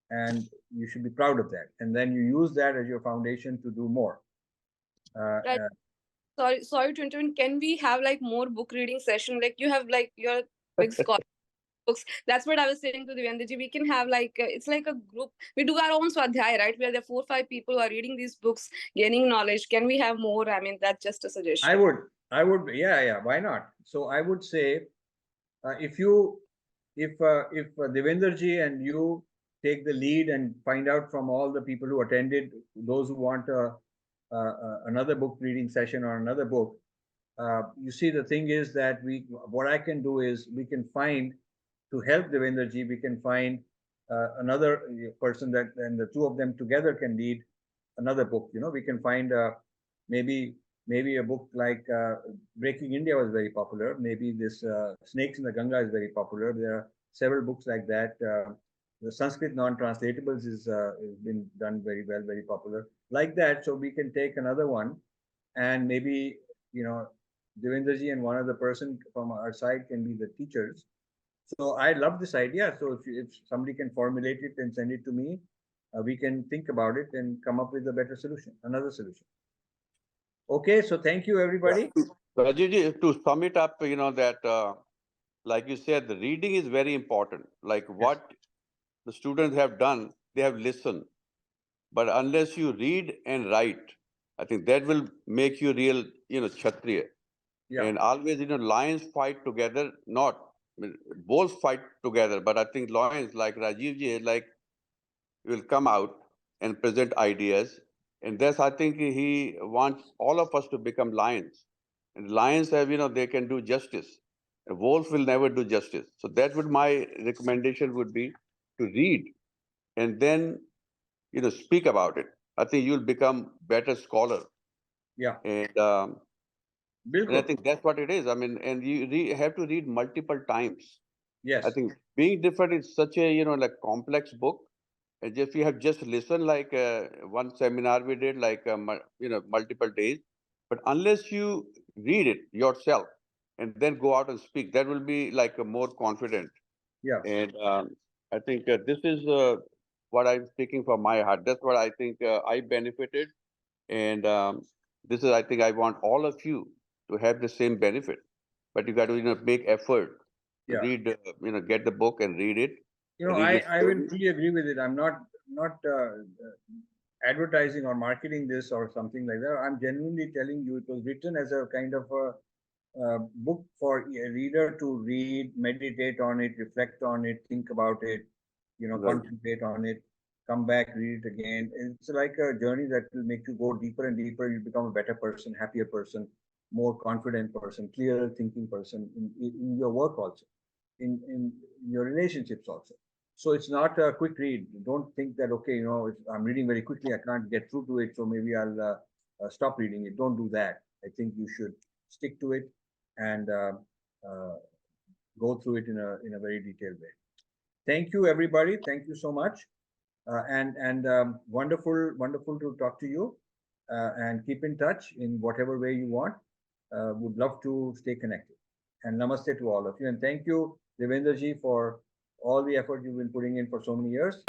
and you should be proud of that. And then you use that as your foundation to do more. Right. Sorry to intervene. Can we have like more book reading session? Like you have like your big scholar books. That's what I was saying to Devendraji. We can have like it's like a group. We do our own swadhyay, right? Where there are 4 or 5 people who are reading these books, gaining knowledge. Can we have more? I mean, that's just a suggestion. I would, yeah. Why not? So I would say, if Devendraji and you take the lead and find out from all the people who attended, those who want another book reading session or another book, you see, the thing is that what I can do is we can find, to help Devendraji, we can find another person that, and the two of them together can lead another book. We can find maybe a book like Breaking India was very popular. Maybe this Snakes in the Ganga is very popular. There are several books like that. The Sanskrit non-translatables has been done very well, very popular. Like that, so we can take another one, and maybe Devendraji and one other person from our side can be the teachers. So I love this idea. So if somebody can formulate it and send it to me, we can think about it and come up with a better solution, another solution. Okay, so thank you, everybody. Rajivji, to sum it up, that like you said, the reading is very important. Like what the students have done, they have listened. But unless you read and write, I think that will make you real, Kshatriya. Yeah. And always, lions fight together, not, wolves fight together. But I think lions, like Rajivji, like, will come out and present ideas. And thus, I think he wants all of us to become lions. And lions have, they can do justice. A wolf will never do justice. So that would my recommendation would be to read and then, speak about it. I think you'll become better scholar. Yeah. And I think that's what it is. I mean, and you have to read multiple times. Yes. I think Being Different is such a, like complex book. And if you have just listened, like one seminar we did, like, multiple days, but unless you read it yourself and then go out and speak, that will be like a more confident. Yeah. And I think this is what I'm speaking from my heart. That's what I think I benefited. And this is, I think I want all of you to have the same benefit. But you got to, make effort to Yeah. read, get the book and read it. I will fully agree with it. I'm not advertising or marketing this or something like that. I'm genuinely telling you, it was written as a kind of a book for a reader to read, meditate on it, reflect on it, think about it, contemplate on it, come back, read it again. It's like a journey that will make you go deeper and deeper. You become a better person, happier person, more confident person, clearer thinking person in your work also, in your relationships also. So it's not a quick read. Don't think that, okay, I'm reading very quickly, I can't get through to it, so maybe I'll stop reading it. Don't do that. I think you should stick to it and go through it in a very detailed way. Thank you, everybody. Thank you so much. Wonderful to talk to you, and keep in touch in whatever way you want. Would love to stay connected. And namaste to all of you. And thank you, Devendraji, for all the effort you've been putting in for so many years.